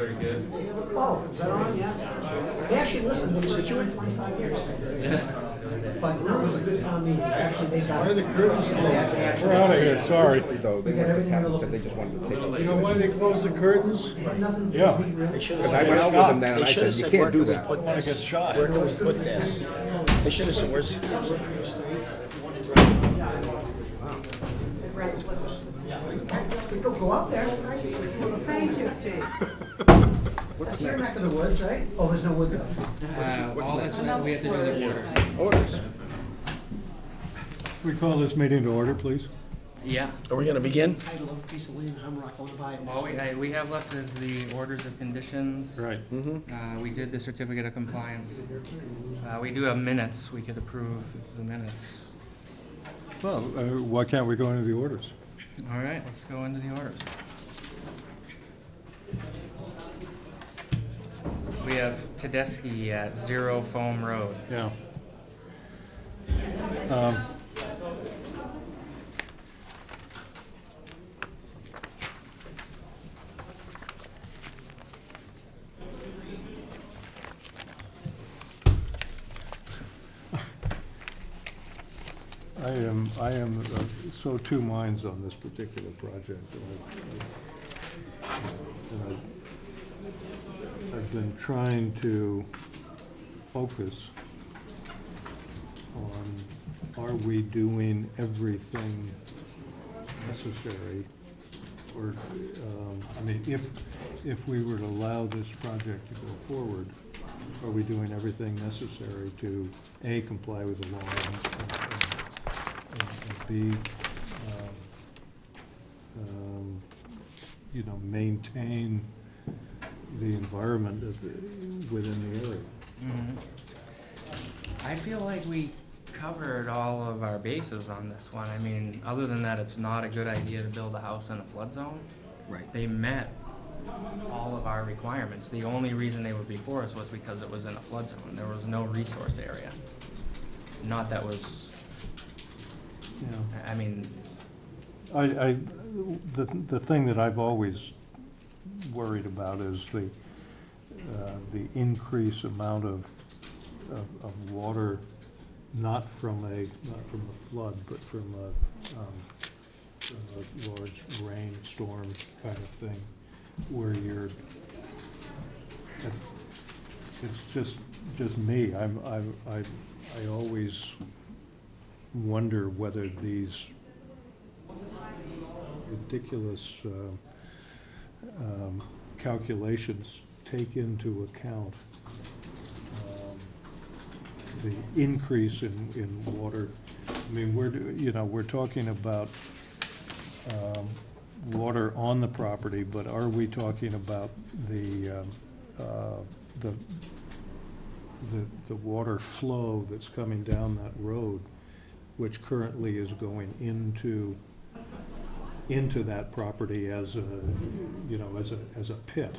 Oh, is that on? Yeah. They actually listened to the Scituate 25 years. But it was a good town meeting. Actually, they got. Why are the curtains closed? We're out of here, sorry. though, they went to Pat and said they just wanted to take a look. You know why they closed the curtains? Yeah. They should Because have I went out with them then, and They I should have said, you said, where can't do can we that. put I this? get shot. Where can we put this? They should have said, where's it? Go out there. Thank you, Steve. That's your neck of the woods, right? Oh, there's no woods out there. All that's, we have to do the orders. Orders. We call this meeting to order, please. Yeah. Are we gonna begin? Title of a piece of land in Humrock, I want to buy it. All we have left is the orders of conditions. Right. We did the certificate of compliance. We do have minutes, we could approve the minutes. Well, why can't we go into the orders? All right, let's go into the orders. We have Tedeschi at 0 Foam Road. Yeah. I am so two minds on this particular project. And I've been trying to focus on, are we doing everything necessary? Or, I mean, if we were to allow this project to go forward, are we doing everything necessary to, A, comply with the law, and B, you know, maintain the environment within the area? I feel like we covered all of our bases on this one. I mean, other than that, it's not a good idea to build a house in a flood zone. Right. They met all of our requirements. The only reason they were before us was because it was in a flood zone. There was no resource area. Not that was, Yeah. I mean, The thing that I've always worried about is the increased amount of water, not from a flood, but from a large rainstorm kind of thing, where you're, it's just me. I always wonder whether these ridiculous calculations take into account the increase in water. I mean, we're talking about water on the property, but are we talking about the water flow that's coming down that road, which currently is going into that property as a, you know, as a pit?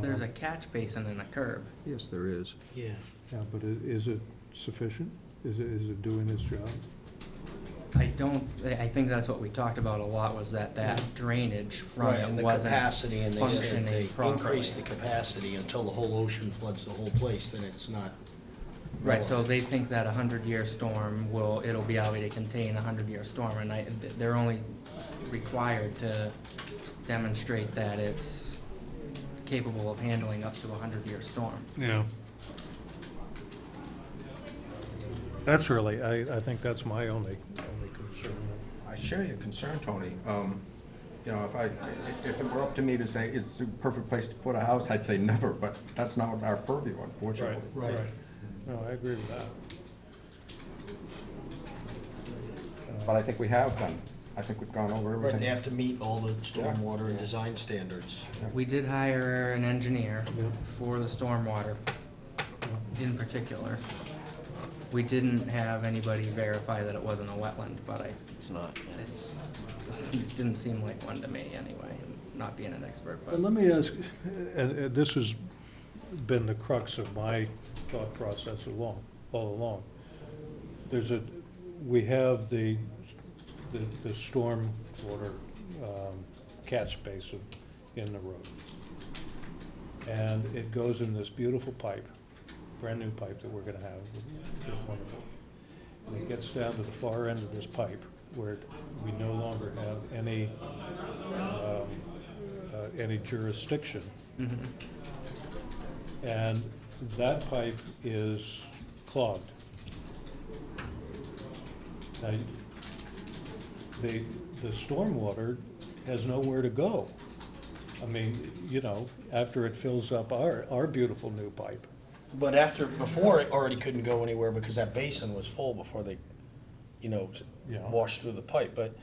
there's a catch basin and a curb. Yes, there is. Yeah. Yeah, but is it sufficient? Is it doing its job? I think that's what we talked about a lot, was that drainage from Right, it and the wasn't capacity, and they said functioning they properly. increase the capacity until the whole ocean floods the whole place, then it's not Right, so relevant. they think that a 100-year storm it'll be able to contain a 100-year storm, and they're only required to demonstrate that it's capable of handling up to a 100-year storm. Yeah. That's really, I think that's my only concern. I share your concern, Tony. You know, if it were up to me to say, is it a perfect place to put a house, I'd say never, but that's not our purview, unfortunately. Right. No, I agree with that. But I think we have done I think we've gone over Right, everything. they have to meet all the stormwater and design standards. We did hire an engineer for the stormwater in particular. We didn't have anybody verify that it wasn't a wetland, but It's not, yeah. it didn't seem like one to me anyway, not being an expert, but. But let me ask, and this has been the crux of my thought process all along. We have the storm water catch basin in the road. And it goes in this beautiful pipe, brand new pipe that we're gonna have, which is wonderful. And it gets down to the far end of this pipe where we no longer have any jurisdiction. And that pipe is clogged. Now, the stormwater has nowhere to go. I mean, you know, after it fills up our beautiful new pipe. But before it already couldn't go anywhere because that basin was full before they, Yeah. washed through the pipe. But,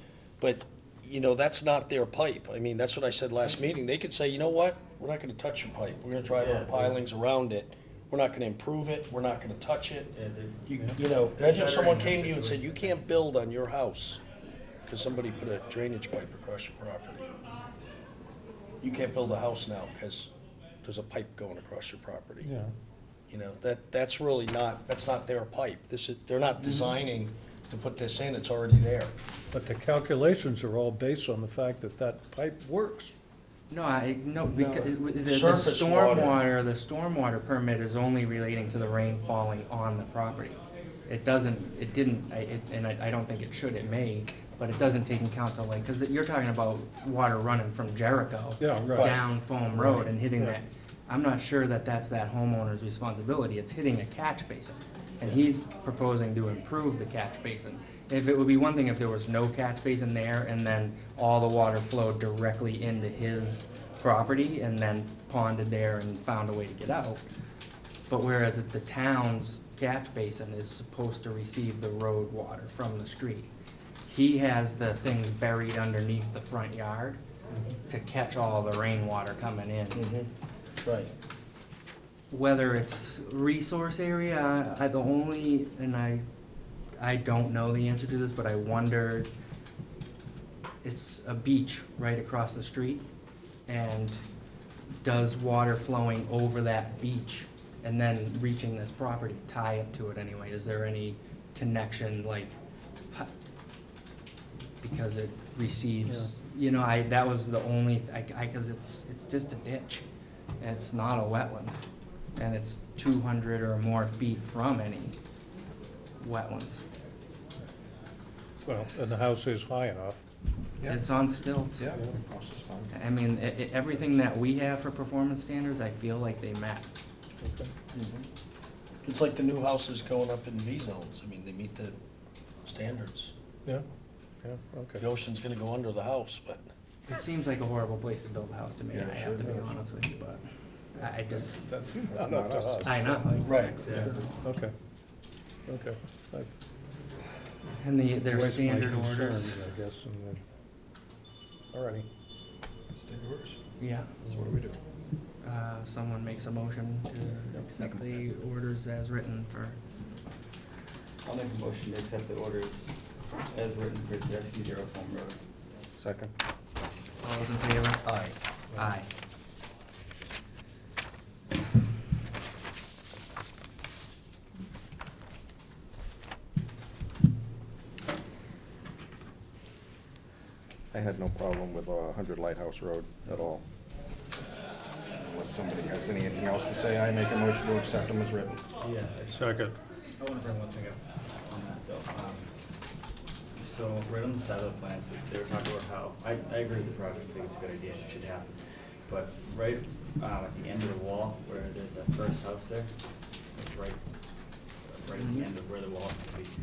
that's not their pipe. I mean, that's what I said last meeting. They could say, you know what? We're not gonna touch your pipe. We're gonna drive our pilings around it. We're not gonna improve it. We're not gonna touch it. Imagine if someone came to you and said, you can't build on your house because somebody put a drainage pipe across your property. You can't build a house now because there's a pipe going across your property. Yeah. That's really that's not their pipe. They're not designing to put this in, it's already there. But the calculations are all based on the fact that that pipe works. Because the Surface water. the stormwater permit is only relating to the rain falling on the property. I don't think it should, it may, but it doesn't take account of because you're talking about water running from Jericho down Foam Road and hitting that. I'm not sure that that's that homeowner's responsibility. It's hitting a catch basin. And he's proposing to improve the catch basin. If it would be one thing if there was no catch basin there and then all the water flowed directly into his property and then ponded there and found a way to get out. But whereas the town's catch basin is supposed to receive the road water from the street, he has the things buried underneath the front yard to catch all the rainwater coming in. Right. Whether it's resource area, I don't know the answer to this, but I wondered, it's a beach right across the street, and does water flowing over that beach and then reaching this property tie up to it anyway? Is there any connection, because it receives, that was the only, because it's just a ditch, and it's not a wetland. And it's 200 or more feet from any wetlands. Well, and the house is high enough. It's on stilts. Yeah, house is fine. I mean, everything that we have for performance standards, I feel like they met. Okay. It's like the new houses going up in V zones. I mean, they meet the standards. Yeah, okay. The ocean's gonna go under the house, but. It seems like a horrible place to build a house to me, Yeah, I sure have to be does. honest with you, but That's not up to us. I know. Right. Okay. And their Voice my standard concerns, orders. I guess, and then, all righty. Standard orders. Yeah. So what do we do? Someone makes a motion to accept the orders as written for. I'll make a motion to accept the orders as written for Tedeschi Zero Foam Road. Second. All those in favor? Aye. Aye. I had no problem with 100 Lighthouse Road at all. Unless somebody has anything else to say, I make a motion to accept them as written. Yeah. Second. I want to bring one thing up on that though. So right on the side of the plans, they were talking about how, I agree with the project, I think it's a good idea, it should happen. But right at the end of the wall, where there's that first house there, it's right at the end of where the wall's going to be.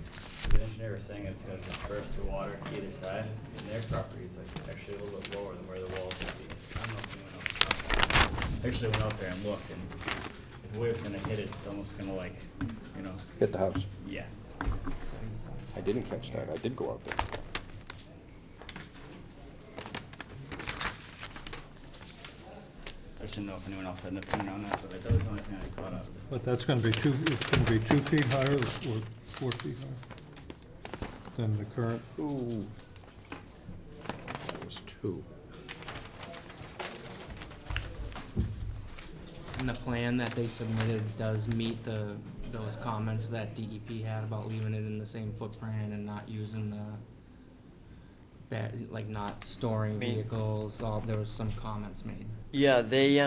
The engineer was saying it's going to disperse the water either side, and their property is like actually a little bit lower than where the wall's going to be. So I don't know if anyone else I actually went out there and looked, and if the wave's going to hit it, it's almost going to Hit the house. yeah. I didn't catch that. I did go out there. just didn't know if anyone else had an opinion on that, but that was the only thing I caught out of it. But that's gonna be it's gonna be 2 feet higher or 4 feet higher than the current? Ooh. That was 2. And the plan that they submitted does meet those comments that DEP had about leaving it in the same footprint and not using like not storing vehicles, there was some comments made. Yeah, they,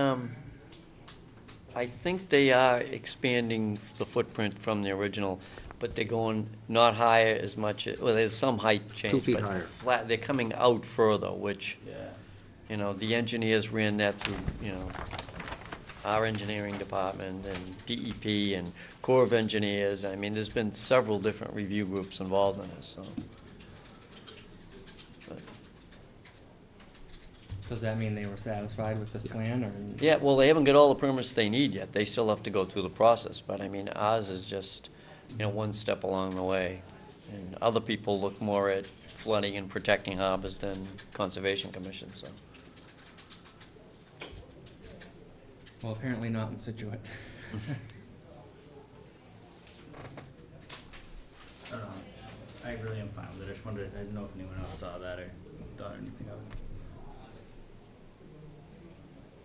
I think they are expanding the footprint from the original, but they're going not higher as much, well, there's some height change. 2 feet but higher. Flat, they're coming out further, which, Yeah. you know, the engineers ran that through, you know, our engineering department and DEP and Corps of Engineers. I mean, there's been several different review groups involved in this, so. But- Does that mean they were satisfied with this plan, or? Yeah, well, they haven't got all the permits they need yet. They still have to go through the process, but I mean, ours is just, you know, one step along the way. And other people look more at flooding and protecting harbors than Conservation Commission, so. Well, apparently not in Scituate. I don't know. I really am fine with it. I just wondered, I didn't know if anyone else saw that or thought anything of it.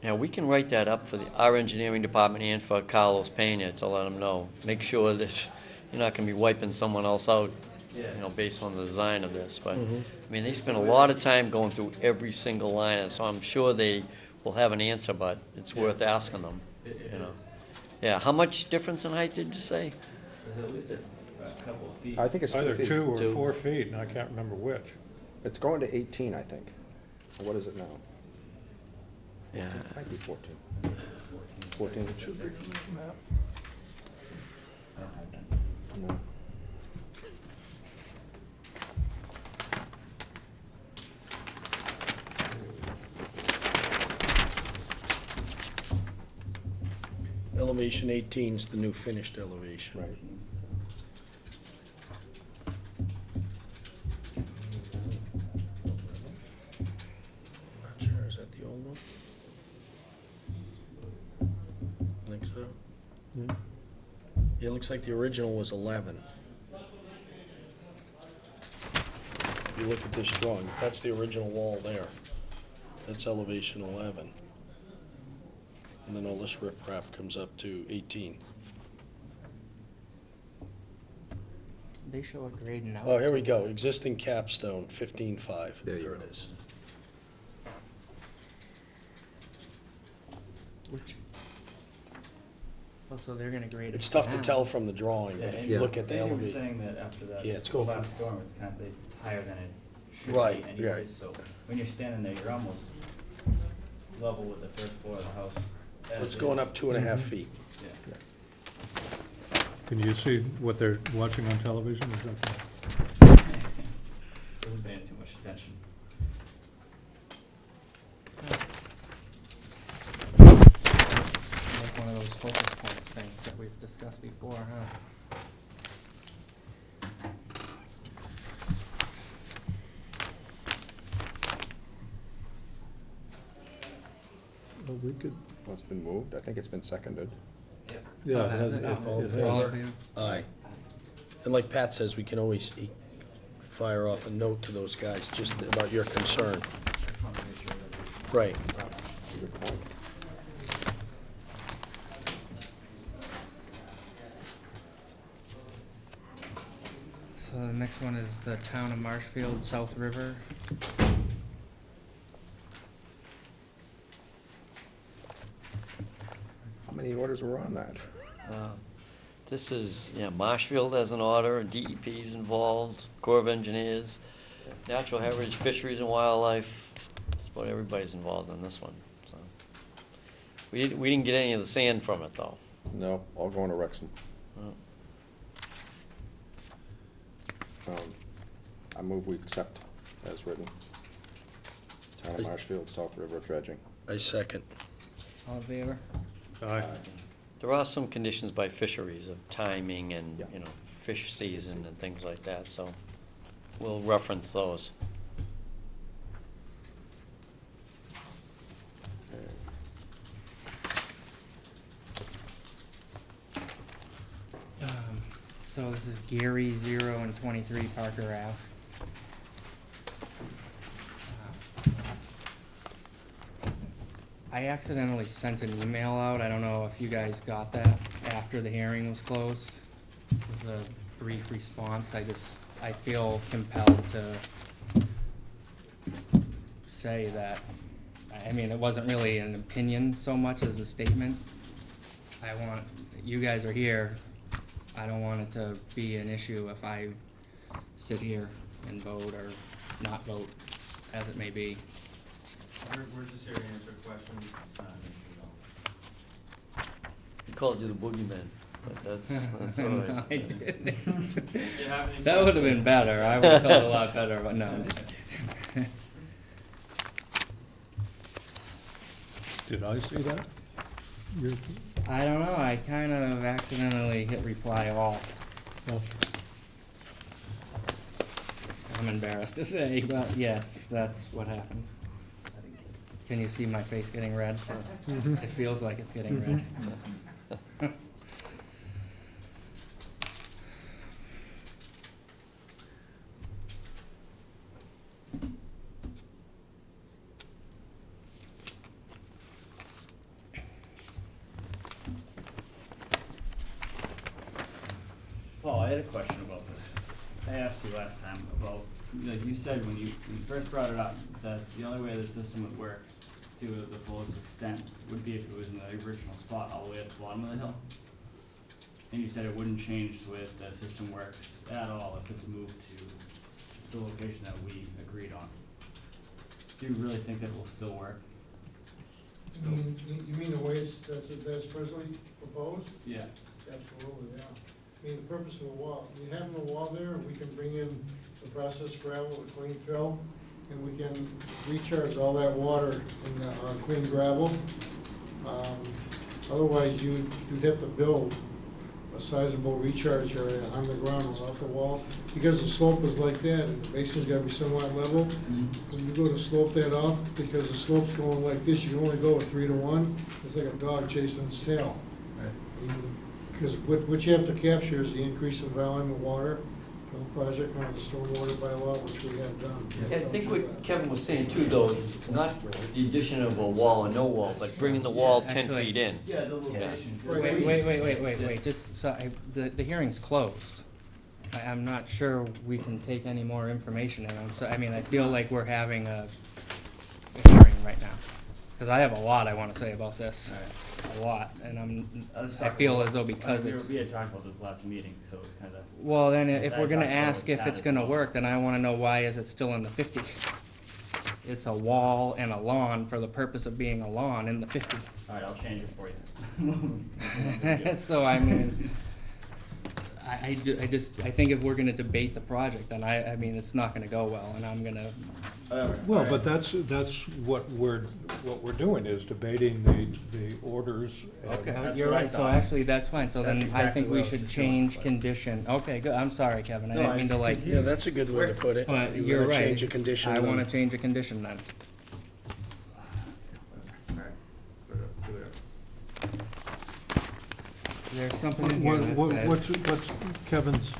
Yeah, we can write that up for our engineering department and for Carlos Pena to let them know. Make sure that you're not gonna be wiping someone else out, you know, based on the design of this, but, I mean, they spend a lot of time going through every single line, and so I'm sure they will have an answer, but it's worth asking them, you know. Yeah, how much difference in height did you say? There's at least a couple of feet. I think it's 2 Either feet. 2 or 2. 4 feet, and I can't remember which. It's going to 18, I think. What is it now? Yeah. It might be 14. 14 it should be. I don't have that. No. Elevation 18 is the new finished elevation. Right. Not sure, is that the old one? Think so? Yeah, it looks like the original was 11. If you look at this drawing, that's the original wall there. That's elevation 11. And then all this riprap comes up to 18. They show a grade now. Oh, here we go, existing capstone, 15.5. There you There go. it is. Oh, so they're gonna grade it. It's tough to down. tell from the drawing, but if you Yeah. look at the They were elevation. saying that after that Yeah, it's going from- last storm, it's kind of, it's higher than it should Right, be anyways, right. so when you're standing there, you're almost level with the first floor of the house. So as it's going is. up 2.5 feet. Yeah. Can you see what they're watching on television? Is that Wasn't paying too much attention. Like one of those focus point things that we've discussed before, huh? well, we could, Well, it's been moved. I think it's been seconded. yeah, Oh, has it? All in it favor? All in favor? Aye. And like Pat says, we can always fire off a note to those guys just about your concern. I just wanted to make sure that Right. Good point. So the next one is the town of Marshfield, South River. How many orders were on that? This is, yeah, Marshfield has an order, DEP's involved, Corps of Engineers, Natural Heritage, Fisheries and Wildlife. Just about everybody's involved in this one, so. We didn't get any of the sand from it, though. No, all going to Wrexham. Oh. I move we accept as written. Town of Marshfield, South River dredging. I second. All in favor? aye. There are some conditions by fisheries of timing and, Yeah. you know, fish season and things like that, so we'll reference those. So this is Gary 0 and 23 Parker Ave. I accidentally sent an email out. I don't know if you guys got that after the hearing was closed. It was a brief response. I feel compelled to say that, I mean, it wasn't really an opinion so much as a statement. You guys are here. I don't want it to be an issue if I sit here and vote or not vote, as it may be. We're just here to answer questions, it's not an issue at all. He called you the boogeyman, but that's all right. No, I didn't. You have any That would have been better. I would have felt a lot better, but no, I'm just. Did I see that? You're- I don't know, I kind of accidentally hit reply all. oh, I'm embarrassed to say, but yes, that's what happened. Can you see my face getting red? It feels like it's getting red. Paul, I had a question about this. I asked you last time about, like you said when you first brought it up, that the only way the system would work to the fullest extent would be if it was in the original spot all the way at the bottom of the hill. And you said it wouldn't change the way that the system works at all if it's moved to the location that we agreed on. Do you really think that it will still work? You mean the ways that's presently proposed? Yeah. Absolutely, yeah. I mean, the purpose of the wall, you have the wall there, we can bring in the processed gravel, the clean fill, and we can recharge all that water in the clean gravel. Otherwise, you'd have to build a sizable recharge area on the ground without the wall. Because the slope is like that, and the basin's gotta be somewhat level. When you go to slope that off, because the slope's going like this, you can only go with 3 to 1. It's like a dog chasing its tail. Because what you have to capture is the increase in volume of water from the project under the stormwater bylaw, which we have done. I think what Kevin was saying too, though, is not the addition of a wall or no wall, but bringing the wall 10 Actually- feet in. Yeah, the location. Wait, just, so the hearing's closed. I'm not sure we can take any more information in. I feel like we're having a hearing right now. Because I have a lot I want to say about this, a lot, and I feel as though because it's. We had talked about this last meeting, so it's kind of. Well, then if we're gonna I talked about ask if that it's as gonna well. work, then I wanna know why is it still in the 50? It's a wall and a lawn for the purpose of being a lawn in the 50. All right, I'll change it for you. So I mean, I think if we're gonna debate the project, then I mean, it's not gonna go well, and I'm gonna. Well, but that's what we're doing, is debating the orders. and- Okay, That's you're what I right, so thought. actually, that's fine, so That's then I exactly think what we I was should just going change for. condition. Okay, good, I'm sorry, Kevin, I No, didn't mean to like. Yeah, that's a good way to put it. But You you're wanna right. Change a condition. I then. wanna change a condition then. There's something in here that says. What's Kevin's?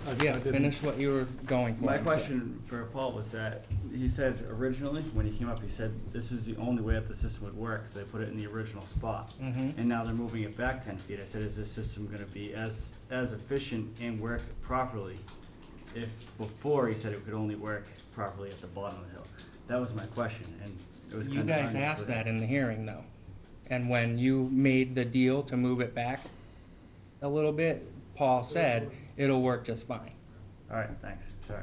I Yeah, didn't- finish what you were going for. My I'm sorry. question for Paul was that, he said originally, when he came up, he said this is the only way that the system would work, if they put it in the original spot. Mhm. And now they're moving it back 10 feet. I said, is this system gonna be as efficient and work properly? If before he said it could only work properly at the bottom of the hill. That was my question, and it was You kinda guys hard to asked put that in the hearing, though. And when you made the deal to move it back a little bit, Paul said, it'll work just fine. All right, thanks, sorry.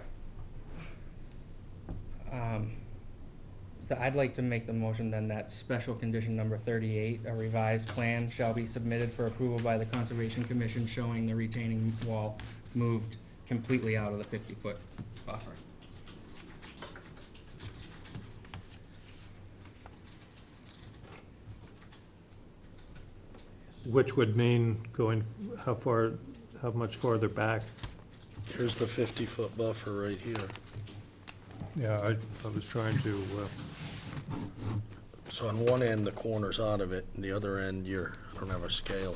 So I'd like to make the motion then that special condition number 38, a revised plan shall be submitted for approval by the Conservation Commission showing the retaining wall moved completely out of the 50-foot buffer. Which would mean going, how much farther back? Here's the 50-foot buffer right here. Yeah, I was trying to, So on one end, the corner's out of it, and the other end, I don't have a scale.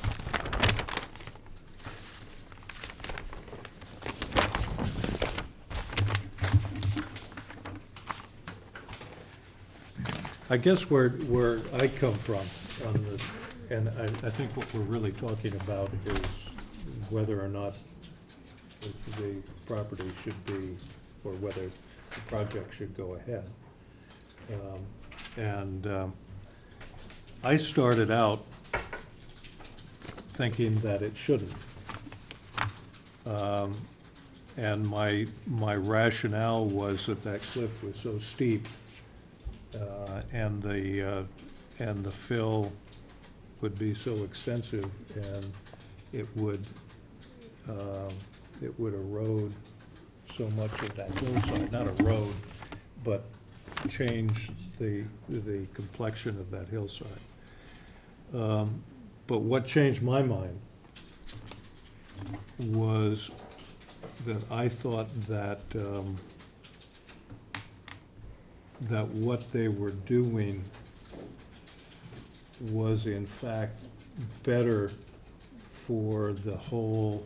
I guess where I come from on the, and I think what we're really talking about is whether or not the property should be, or whether the project should go ahead. I started out thinking that it shouldn't. And my rationale was that that cliff was so steep, and the fill would be so extensive, and it would erode so much of that hillside, not erode, but change the complexion of that hillside. But what changed my mind was that I thought that that what they were doing was in fact better for the whole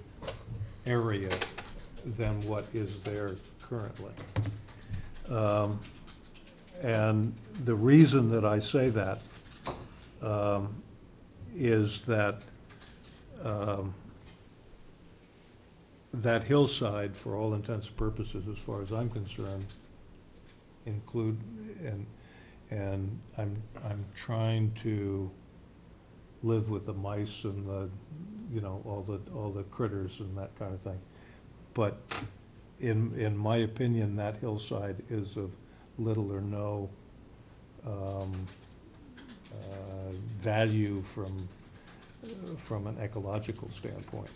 area than what is there currently. And the reason that I say that is that that hillside, for all intents and purposes, as far as I'm concerned, include, and I'm trying to live with the mice and the, you know, all the critters and that kind of thing. But in my opinion, that hillside is of little or no value from an ecological standpoint.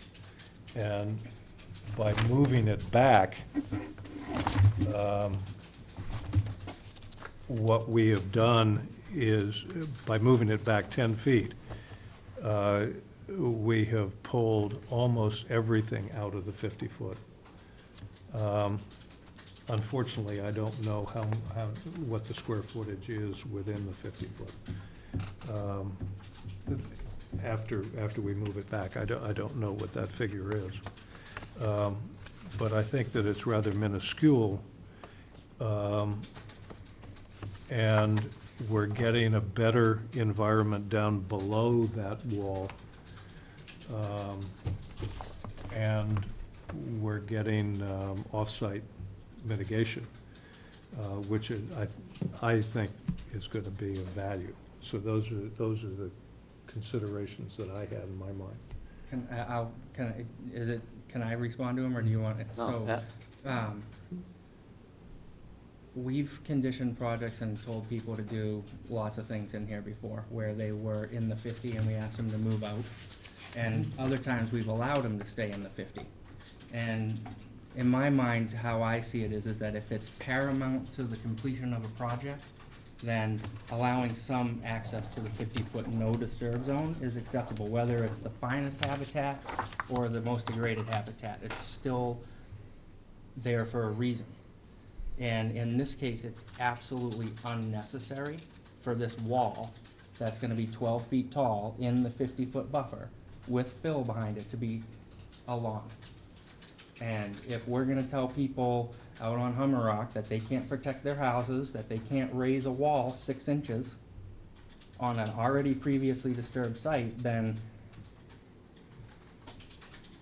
And by moving it back, what we have done is, by moving it back 10 feet, we have pulled almost everything out of the 50-foot. Unfortunately, I don't know what the square footage is within the 50-foot. After we move it back, I don't know what that figure is. But I think that it's rather minuscule, and we're getting a better environment down below that wall, and we're getting off-site mitigation, which I think is going to be of value. So those are the considerations that I had in my mind. Can I respond to him, or do you want it? No, So, we've conditioned projects and told people to do lots of things in here before, where they were in the 50 and we asked them to move out. And other times we've allowed them to stay in the 50. And in my mind, how I see it is that if it's paramount to the completion of a project, then allowing some access to the 50-foot no disturb zone is acceptable, whether it's the finest habitat or the most degraded habitat. It's still there for a reason. And in this case, it's absolutely unnecessary for this wall that's gonna be 12 feet tall in the 50-foot buffer with fill behind it to be a lawn. And if we're gonna tell people out on Hummer Rock that they can't protect their houses, that they can't raise a wall 6 inches on an already previously disturbed site, then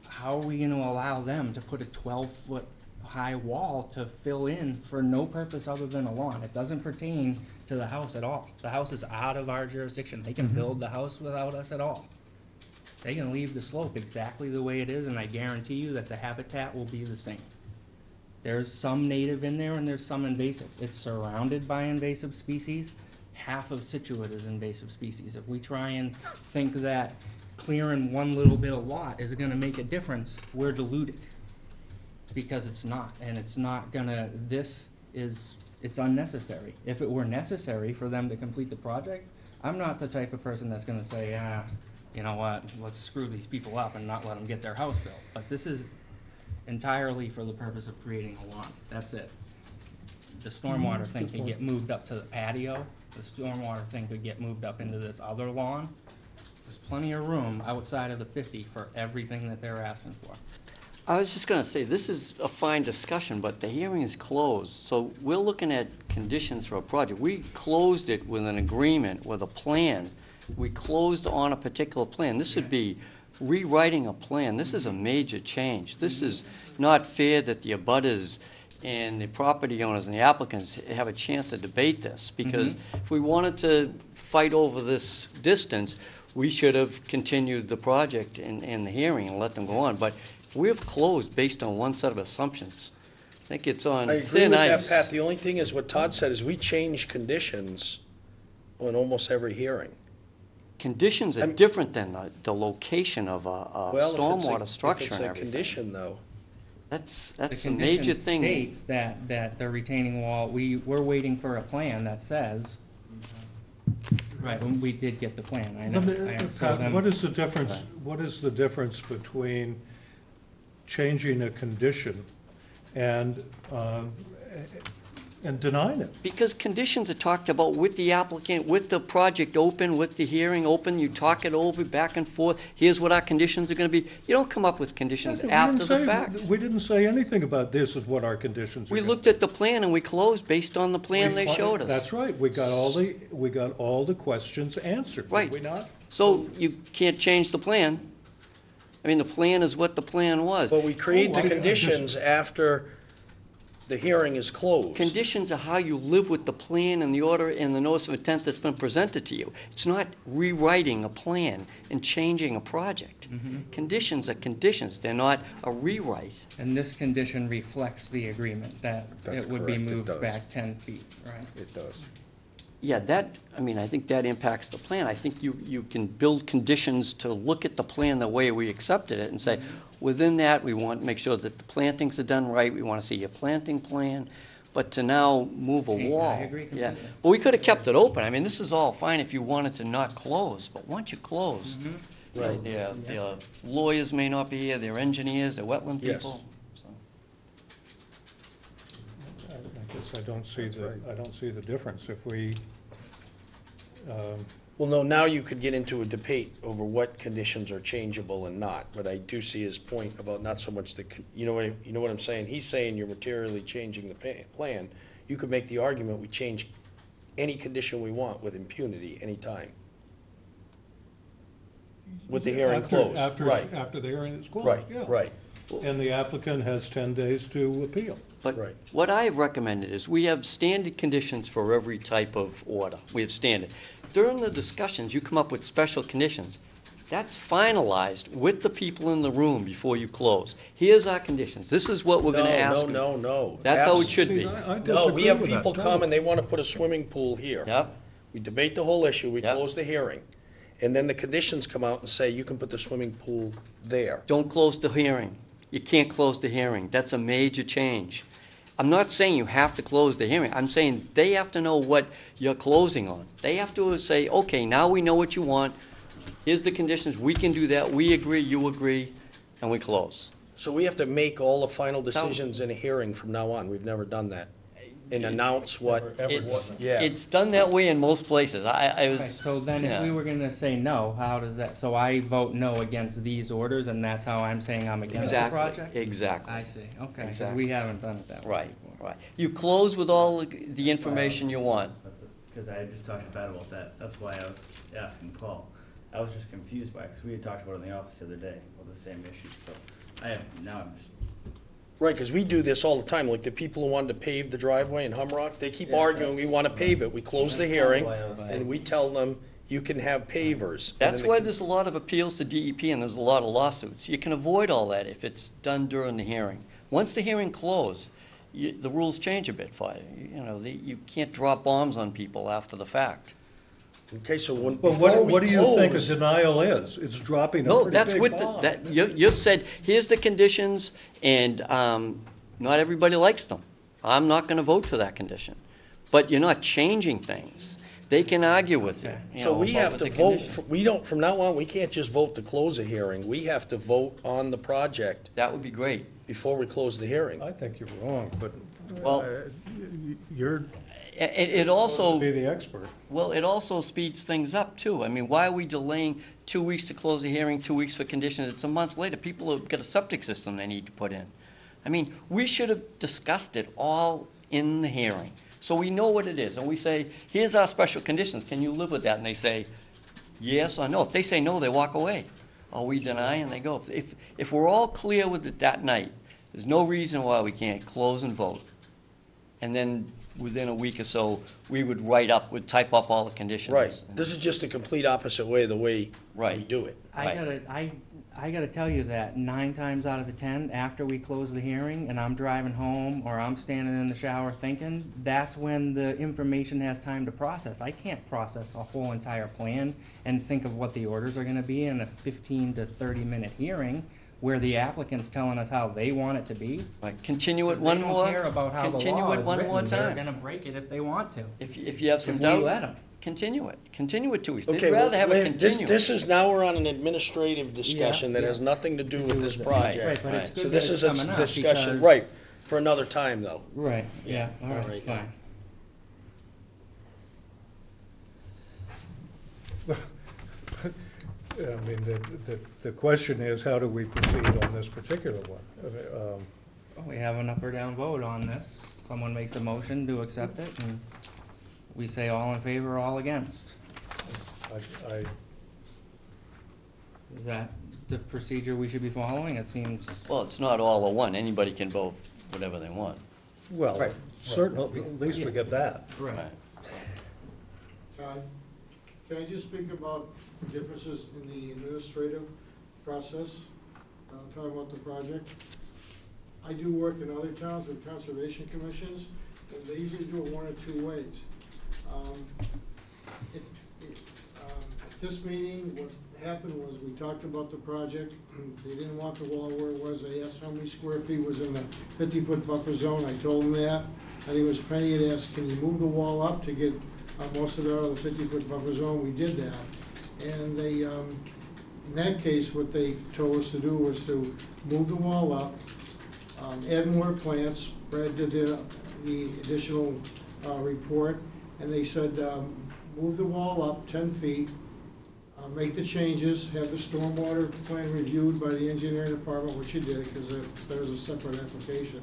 how are we gonna allow them to put a 12-foot high wall to fill in for no purpose other than a lawn? It doesn't pertain to the house at all. The house is out of our jurisdiction. They can build the house without us at all. They can leave the slope exactly the way it is, and I guarantee you that the habitat will be the same. There's some native in there and there's some invasive. It's surrounded by invasive species. Half of Scituate is invasive species. If we try and think that clearing one little bit of lot is gonna make a difference, we're deluded. Because it's not, and it's not gonna, it's unnecessary. If it were necessary for them to complete the project, I'm not the type of person that's gonna say, you know what, let's screw these people up and not let them get their house built. But this is entirely for the purpose of creating a lawn, that's it. The stormwater thing can get moved up to the patio, the stormwater thing could get moved up into this other lawn. There's plenty of room outside of the 50 for everything that they're asking for. I was just gonna say, this is a fine discussion, but the hearing is closed, so we're looking at conditions for a project. We closed it with an agreement, with a plan. We closed on a particular plan. This would be rewriting a plan. This is a major change. This is not fair that the abutters and the property owners and the applicants have a chance to debate this, because if we wanted to fight over this distance, we should have continued the project in the hearing and let them go on. But we've closed based on one set of assumptions. I think it's on I agree thin with that, ice. Pat. The only thing is, what Todd said is we change conditions on almost every hearing. Conditions are different than the location of a Well, if it's stormwater structure If it's and a everything. condition, though. That's The a major condition thing. states that the retaining wall, we're waiting for a plan that says, right, when we did get the plan, I know. So Pat, then- what is the difference, what is the difference between changing a condition and denying it? Because conditions are talked about with the applicant, with the project open, with the hearing open, you talk it over back and forth, here's what our conditions are gonna be. You don't come up with conditions We after didn't the say- fact. We didn't say anything about this is what our conditions are. We gonna looked at the plan and we closed based on the plan they showed us. That's right, we got all the questions answered, did Right. we not? So you can't change the plan. I mean, the plan is what the plan was. But we create Oh, the I just- conditions after the hearing is closed. Conditions are how you live with the plan and the order and the notice of intent that's been presented to you. It's not rewriting a plan and changing a project. Conditions are conditions, they're not a rewrite. And this condition reflects the agreement that That's it would be correct, it moved does. back 10 feet, right? It does. Yeah, I think that impacts the plan. I think you can build conditions to look at the plan the way we accepted it and say, within that, we want to make sure that the plantings are done right, we want to see your planting plan, but to now move a I wall. agree Yeah, completely. well, we could have kept it open. I mean, this is all fine if you wanted to not close, but once you close, Right. their lawyers may not be here, their engineers, their wetland Yes. people. so. I guess I don't see the difference if we, Well, no, now you could get into a debate over what conditions are changeable and not, but I do see his point about not so much you know what I'm saying? He's saying you're materially changing the plan. You could make the argument we change any condition we want with impunity anytime. With the hearing closed, right. After the hearing is closed, Right, yeah. right. And the applicant has 10 days to appeal. But Right. what I have recommended is we have standard conditions for every type of order. We have standard. During the discussions, you come up with special conditions. That's finalized with the people in the room before you close. Here's our conditions. This is what we're gonna ask them. No. That's how it should be. See, I No, disagree we have with that people come totally. and they want to put a swimming pool here. Yep, We debate the whole issue, we Yep. close the hearing, and then the conditions come out and say you can put the swimming pool there. don't close the hearing. You can't close the hearing. That's a major change. I'm not saying you have to close the hearing. I'm saying they have to know what you're closing on. They have to say, okay, now we know what you want. Here's the conditions. We can do that. We agree, you agree, and we close. So we have to make all the final how- decisions in a hearing from now on. We've never done that. And announce what, yeah. It's done that way in most places. I was. Okay, so then if yeah. we were gonna say no, how does that, so I vote no against these orders, and that's how I'm saying I'm against the Exactly, project? exactly. I see, okay, 'cause Exactly. we haven't done it that way Right, before. right. You close with all the information you want. Because I had just talked to Pat about that, that's why I was asking Paul. I was just confused by it, because we had talked about it in the office the other day, about the same issue, so I'm just. Right, because we do this all the time, like the people who wanted to pave the driveway in Humrock, they keep Yeah, arguing, we that's- want to pave it. We close the That's hearing, why I was- and we tell them, you can have pavers. And That's then why the- there's a lot of appeals to DEP and there's a lot of lawsuits. You can avoid all that if it's done during the hearing. Once the hearing closed, the rules change a bit for you. You know, you can't drop bombs on people after the fact. Okay, so when, But before we what do you think a close, denial is? It's dropping a No, pretty that's big with, bomb. you've said, here's the conditions, and not everybody likes them. I'm not gonna vote for that condition. But you're not changing things. They can argue with you. you so know, we about have what to the vote, condition- we don't, from now on, we can't just vote to close a hearing. We have to vote on the project That would be great. before we close the hearing. I think you're wrong, but Well- you're, It also. Be the expert. Well, it also speeds things up, too. I mean, why are we delaying 2 weeks to close a hearing, 2 weeks for conditions? It's a month later. People have got a septic system they need to put in. I mean, we should have discussed it all in the hearing, so we know what it is. And we say, here's our special conditions. Can you live with that? And they say, yes or no. If they say no, they walk away. Or we deny and they go. If we're all clear with it that night, there's no reason why we can't close and vote. And then within a week or so, we would we'd type up all the conditions. Right. This is just a complete opposite way of the way we Right. do it. I gotta tell you that 9 times out of the 10, after we close the hearing and I'm driving home or I'm standing in the shower thinking, that's when the information has time to process. I can't process a whole entire plan and think of what the orders are gonna be in a 15 to 30-minute hearing where the applicant's telling us how they want it to be. Right. Continue it one more. They don't care about how the continue law it is one more written. They're time. gonna break it if they want to. If you have some If doubt, we let 'em. continue it. Continue it 2 weeks. They'd Okay, rather have it wait, this continued. is, now we're on an administrative discussion that yeah. has nothing to do with this Right, project. right, but it's Right. good So that this it's is a coming up discussion, because- right, for another time, though. Right, yeah, all all right, right. fine. I mean, the question is, how do we proceed on this particular one? We have an up or down vote on this. Someone makes a motion to accept it, and we say all in favor, all against. I, Is that the procedure we should be following? It seems, Well, it's not all or one. Anybody can vote whatever they want. well, Right. certainly, at least we get that. right. Todd, can I just speak about differences in the administrative process, talking about the project? I do work in other towns with conservation commissions, and they usually do it one or two ways. At this meeting, what happened was we talked about the project. They didn't want the wall where it was. They asked how many square feet was in the 50-foot buffer zone. I told them that. I think it was Penny had asked, can you move the wall up to get most of it out of the 50-foot buffer zone? We did that. And they, in that case, what they told us to do was to move the wall up, add more plants. Brad did the additional report, and they said, move the wall up 10 feet, make the changes, have the stormwater plan reviewed by the engineering department, which you did, because that was a separate application,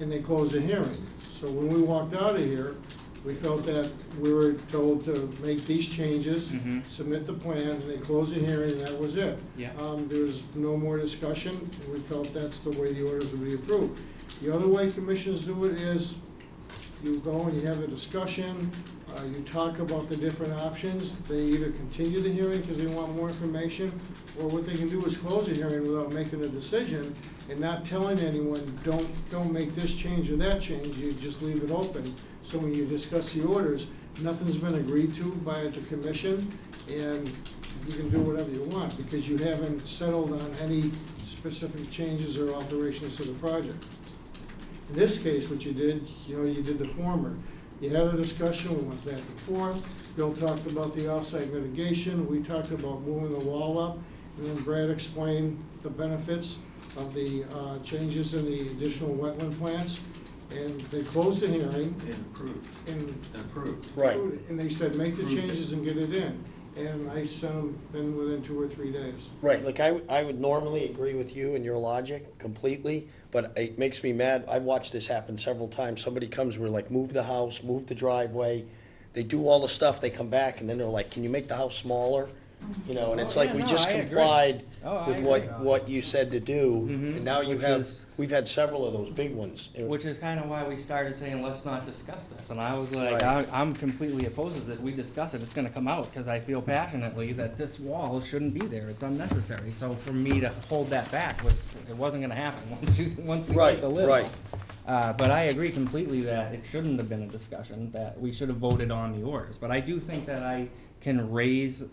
and they closed the hearing. So when we walked out of here, we felt that we were told to make these changes, submit the plan, and they closed the hearing, and that was it. Yeah. There was no more discussion, and we felt that's the way the orders would be approved. The other way commissions do it is, you go and you have a discussion, you talk about the different options. They either continue the hearing because they want more information, or what they can do is close the hearing without making a decision and not telling anyone, don't make this change or that change, you just leave it open. So when you discuss the orders, nothing's been agreed to by the commission, and you can do whatever you want, because you haven't settled on any specific changes or alterations to the project. In this case, what you did, you did the former. You had a discussion, we went back and forth. Bill talked about the offsite mitigation, we talked about moving the wall up, and then Brad explained the benefits of the changes in the additional wetland plants. And they closed the hearing. And approved. And approved. Right. And they said, make the changes and get it in. And I sent them in within 2 or 3 days. Right, like I would normally agree with you and your logic completely, but it makes me mad. I've watched this happen several times. Somebody comes, we're like, move the house, move the driveway. They do all the stuff, they come back, and then they're like, can you make the house smaller? And it's like, we just complied with what you said to do, and now we've had several of those big ones. Which is kind of why we started saying, let's not discuss this. And I was like, Right. I'm completely opposed to that. We discuss it, it's gonna come out, because I feel passionately that this wall shouldn't be there. It's unnecessary. So for me to hold that back it wasn't gonna happen once we Right, get the lid right. off. But I agree completely that it shouldn't have been a discussion, that we should have voted on the orders. But I do think that I can raise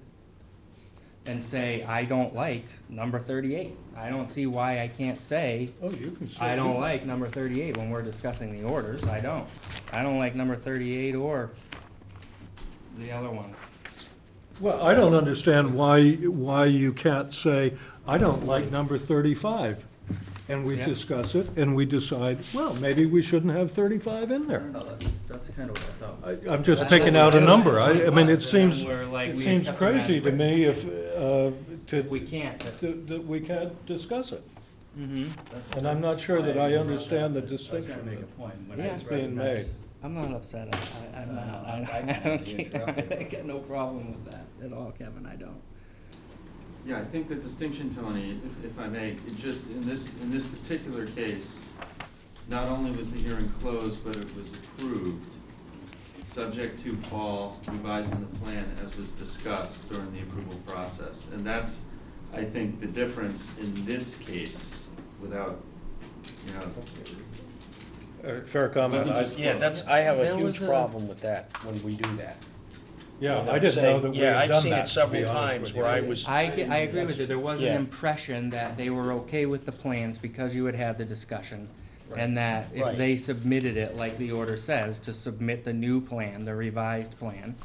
and say, I don't like number 38. I don't see why I can't say, Oh, you can say. I don't like number 38 when we're discussing the orders. I don't. I don't like number 38 or the other one. Well, I don't understand why you can't say, I don't like number 35. And we Yeah. discuss it, and we decide, well, maybe we shouldn't have 35 in there. No, That's kind of what I thought. I'm just That's picking what out a we're number. doing. I mean, it And then seems, we're like, it we seems accept them as crazy to written. me if, We can't. that we can't discuss it. Mm-hmm. And I'm not sure that I understand the I was trying to distinction make a point. When I Yeah. that's read being this. made. I'm not upset. I'm not. I I can't don't be care. interrupted. I got no problem with that at all, Kevin. I don't. Yeah, I think the distinction, Tony, if I may, it just, in this particular case, not only was the hearing closed, but it was approved, subject to Paul revising the plan as was discussed during the approval process. And that's, I think, the difference in this case, without, you know. Fair comment. Yeah, I have a There huge was a- problem with that, when we do that. Yeah, You know, I didn't know saying- that we yeah, had I've done seen it that, to several be honest times with where you. I was. I agree with you. There was Yeah. an impression that they were okay with the plans because you had had the discussion. And that if Right. they submitted it, like the order says, to submit the new plan, the revised plan.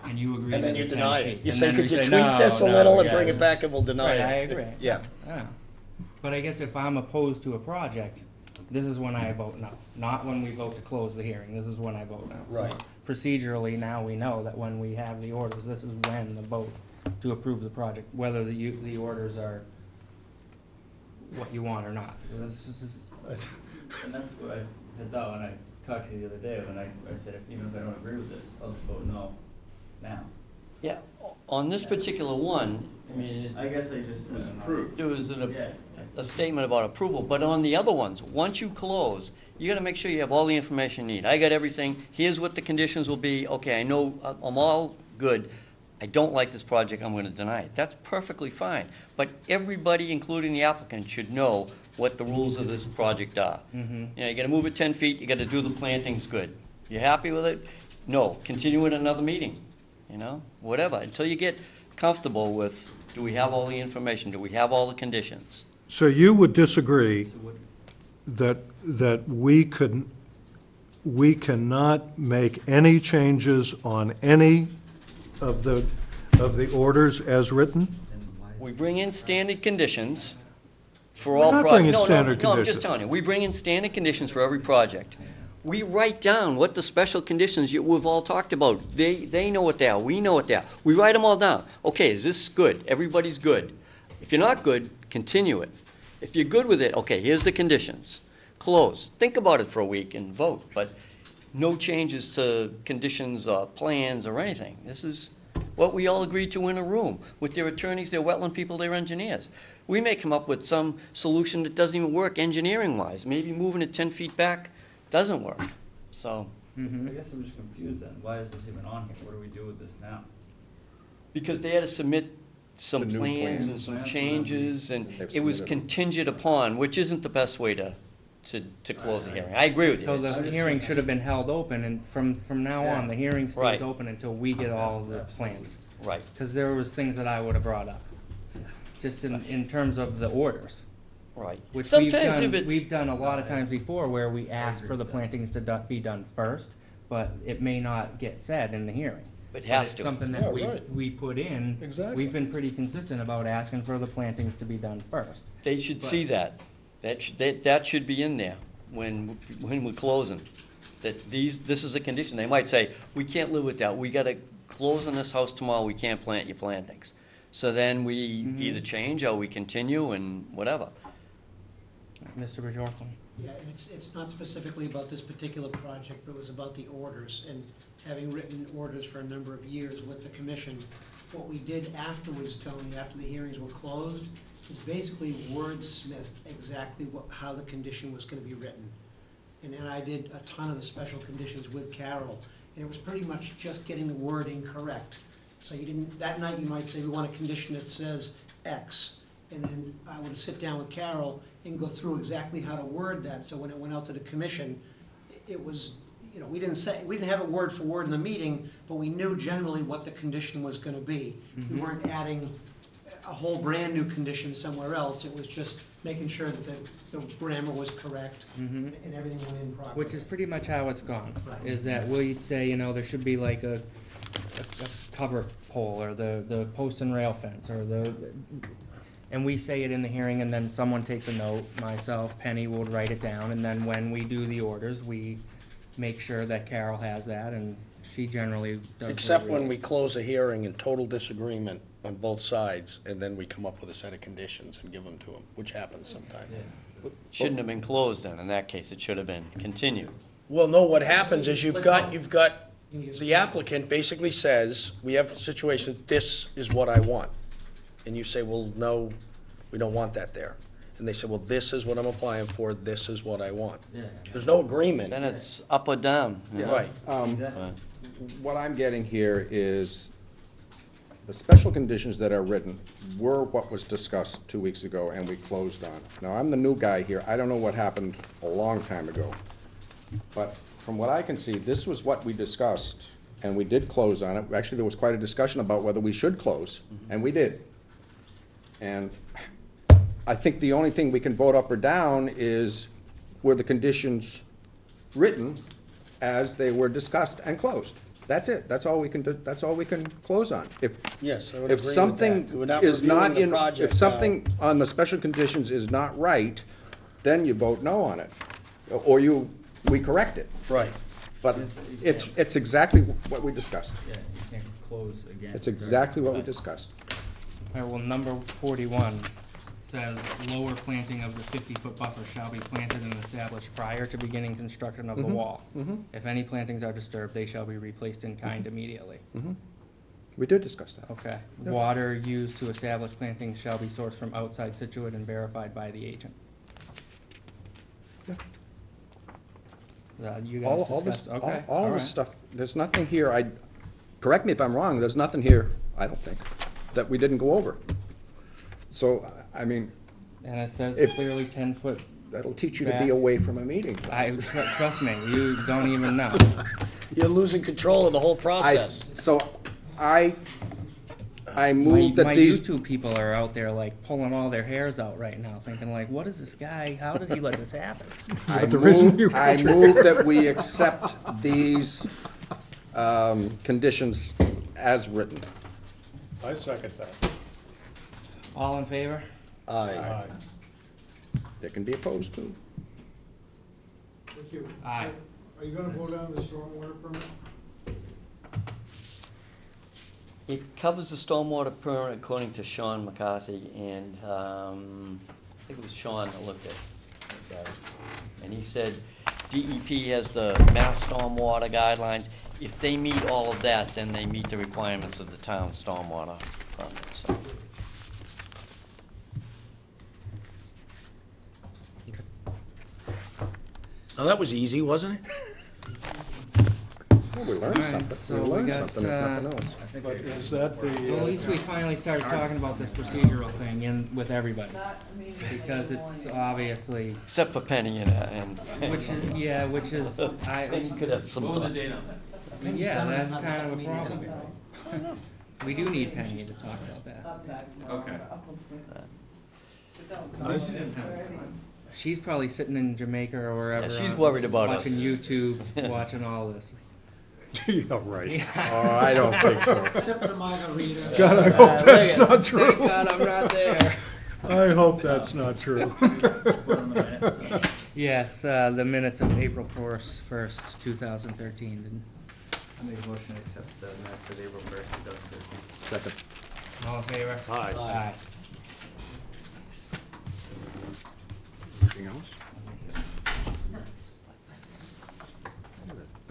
And you agree And then with you the 10 deny feet. it. You And say, then could you say, tweak "No, this a no, little and yeah, bring it this- back and we'll deny Right, it? I agree. Yeah. Yeah. But I guess if I'm opposed to a project, this is when I vote no, not when we vote to close the hearing, this is when I vote no. So Right. Procedurally, now we know that when we have the orders, this is when the vote to approve the project, whether the orders are what you want or not. This is, And that's what I had thought when I talked to you the other day, when I said, even if I don't agree with this, I'll just vote no now. Yeah, on this particular one, I mean, I guess I just. It was approved. there was Yeah. a statement about approval, but on the other ones, once you close, you gotta make sure you have all the information you need. I got everything, here's what the conditions will be, okay, I know, I'm all good. I don't like this project, I'm gonna deny it. That's perfectly fine. But everybody, including the applicant, should know what the rules of this project are. mm-hmm. You know, you gotta move it 10 feet, you gotta do the plantings good. You happy with it? No, continue it another meeting, you know, whatever, until you get comfortable with, do we have all the information, do we have all the conditions? So you would disagree So what, that we cannot make any changes on any of the orders as written? then why? We bring in standard conditions for We're all not projects. bringing No, standard I'm conditions. just telling you, we bring in standard conditions for every project. We write down what the special conditions we've all talked about. They know what they are, we know what they are. We write them all down. Okay, is this good? Everybody's good. If you're not good, continue it. If you're good with it, okay, here's the conditions. Close. Think about it for a week and vote, but no changes to conditions or plans or anything. This is what we all agreed to in a room with their attorneys, their wetland people, their engineers. We may come up with some solution that doesn't even work engineering-wise. Maybe moving it 10 feet back doesn't work. So, I guess I'm just confused then. Why is this even on here? What do we do with this now? because they had to submit some The new plans plan. and some Plans, changes, and They've it was submitted them. contingent upon, which isn't the best way to close a hearing. I agree with you. So It's- the hearing should have been held open, and from now on, the hearing Right. stays open until we get all the plans. Right. Because there was things that I would have brought up, just in terms of the orders. Right. Which Sometimes if it's. we've done a lot of times before where we ask for the plantings to be done first, but it may not get said in the hearing. It has But to. it's something Yeah, that right. we put in. Exactly. We've been pretty consistent about asking for the plantings to be done first. They should see that. That should be in there when we're closing. That this is a condition. They might say, we can't live with that. We gotta close on this house tomorrow. We can't plant your plantings. So then we either change or we continue and whatever. Mr. Bajorquin? Yeah, it's not specifically about this particular project, but it was about the orders, and having written orders for a number of years with the commission, what we did afterwards, Tony, after the hearings were closed, is basically wordsmithed exactly how the condition was gonna be written. And I did a ton of the special conditions with Carol, and it was pretty much just getting the wording correct. So you didn't, that night you might say, we want a condition that says X, and then I would sit down with Carol and go through exactly how to word that, so when it went out to the commission, it was, you know, we didn't have it word for word in the meeting, but we knew generally what the condition was gonna be. We weren't adding a whole brand-new condition somewhere else, it was just making sure that the grammar was correct and everything went in properly. Which is pretty much how it's gone, Right. is that we'd say, you know, there should be like a cover pole, or the post and rail fence, or And we say it in the hearing, and then someone takes a note, myself, Penny will write it down, and then when we do the orders, we make sure that Carol has that, and she generally does. Except when we close a hearing in total disagreement on both sides, and then we come up with a set of conditions and give them to them, which happens sometimes. Shouldn't have been closed then, in that case, it should have been continued. Well, no, what happens is you've got, the applicant basically says, we have a situation, this is what I want. And you say, well, no, we don't want that there. And they say, well, this is what I'm applying for, this is what I want. There's no agreement. Then it's up or down. you know? Right. Right. What I'm getting here is the special conditions that are written were what was discussed 2 weeks ago and we closed on. Now, I'm the new guy here. I don't know what happened a long time ago. But from what I can see, this was what we discussed and we did close on it. Actually, there was quite a discussion about whether we should close, and we did. And I think the only thing we can vote up or down is were the conditions written as they were discussed and closed. That's it. That's all we can do. That's all we can close on. Yes, I would If agree with something that. We're not is not reviewing the in, project if something on the special conditions is not right, then you vote no on it. Or we correct it. Right. But it's exactly what we discussed. Yeah, you can't close again. It's exactly what we discussed. All right, well, number 41 says lower planting of the 50-foot buffer shall be planted and established prior to beginning construction of the wall. If any plantings are disturbed, they shall be replaced in kind immediately. We did discuss that. Okay. Yep. Water used to establish plantings shall be sourced from outside Scituate and verified by the agent. You guys All this, discussed, okay. all all this right. stuff, there's nothing here, correct me if I'm wrong, there's nothing here, I don't think, that we didn't go over. So, I mean, And it says if- clearly 10-foot. that'll teach you to be away from a meeting. Trust me, you don't even know. You're losing control of the whole process. I moved that my these. YouTube people are out there like pulling all their hairs out right now, thinking like, what is this guy? How did he let this happen? I move that we accept these conditions as written. I second that. All in favor? Aye. They can be opposed too. Thank you. Aye. Are you gonna vote on the stormwater permit? It covers the stormwater permit according to Sean McCarthy, and I think it was Sean that looked at it. And he said DEP has the mass stormwater guidelines. If they meet all of that, then they meet the requirements of the town stormwater permit, so. Now, that was easy, wasn't it? Well, we learned something. so We we learned got, something, if nothing else. But is that the? Well, at least we finally started talking about this procedural thing with everybody. Because it's obviously. Except for Penny and. Which is, yeah, which is, Penny could have some thoughts. Yeah, that's kind of a problem. We do need Penny to talk about that. Okay. She's probably sitting in Jamaica or wherever. Yeah, she's worried about watching us. YouTube, watching all this. Yeah, right. Oh, I don't think so. Sipping a margarita. God, I hope that's look at- not true. Thank God I'm not there. I hope that's not true. Yes, the minutes of April 1st, 2013. I make a motion to accept the minutes of April 1st, 2013. Second. All in favor? Aye. Aye. Anything else?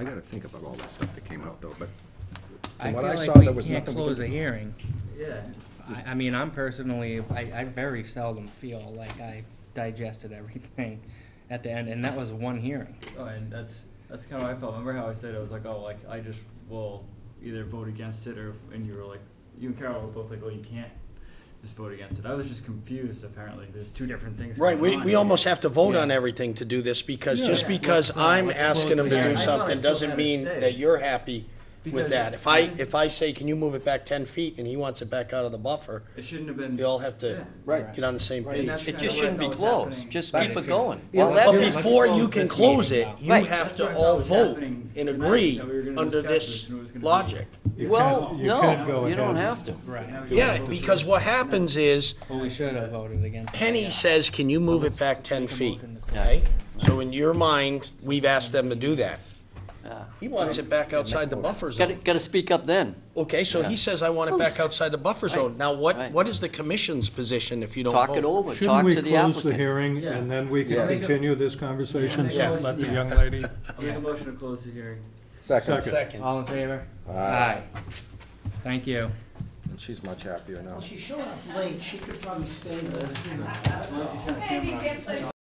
I gotta think about all that stuff that came out though, but I from feel what I like saw, there we was can't nothing we close a could. hearing. Yeah. I mean, I'm personally, I very seldom feel like I've digested everything at the end, and that was one hearing. Oh, and that's kind of how I felt. Remember how I said I was like, oh, like I just will either vote against it or, and you were like, you and Carol were both like, oh, you can't just vote against it. I was just confused. Apparently, there's two different things. Right, going on we here. almost have to vote on Yeah. everything to do this, because Yeah. just because Let's I'm close asking them the to hearing. do I thought I something still doesn't had a mean say. that you're happy with Because- that. If I say, can you move it back 10 feet, and he wants it back out of the buffer, It shouldn't have been. we all have to Yeah. Right. get on the same And page. that's It kinda just what I shouldn't be thought was closed, happening. just Right. keep it going. Yeah, Well, that But is- before you close can this close meeting it, now. you Right. have That's to what I all thought was vote happening and tonight, agree that we were gonna under discuss this this, and it was gonna be- logic. You Well, can't- you can't go no, you don't ahead. have to. Right. Now we Yeah, gotta because what happens is, Well, we should have voted against it. Henny says, can you move it back 10 feet? Okay? So in your mind, we've asked them to do that. Yeah. He wants it back outside the buffer zone. Gotta speak up then. Okay, so he says, I want it back outside the buffer zone. Now, right. what is the commission's position if you don't Talk vote? it over, Shouldn't talk we to the close the applicant. hearing, and then we Yeah. can continue this conversation, Yeah. so let the young lady? I'll make a motion to close the hearing. Second. Second. All in favor? Aye. Thank you. And she's much happier now. Well, she showed up late, she could probably stay there. Unless he's gonna camera on.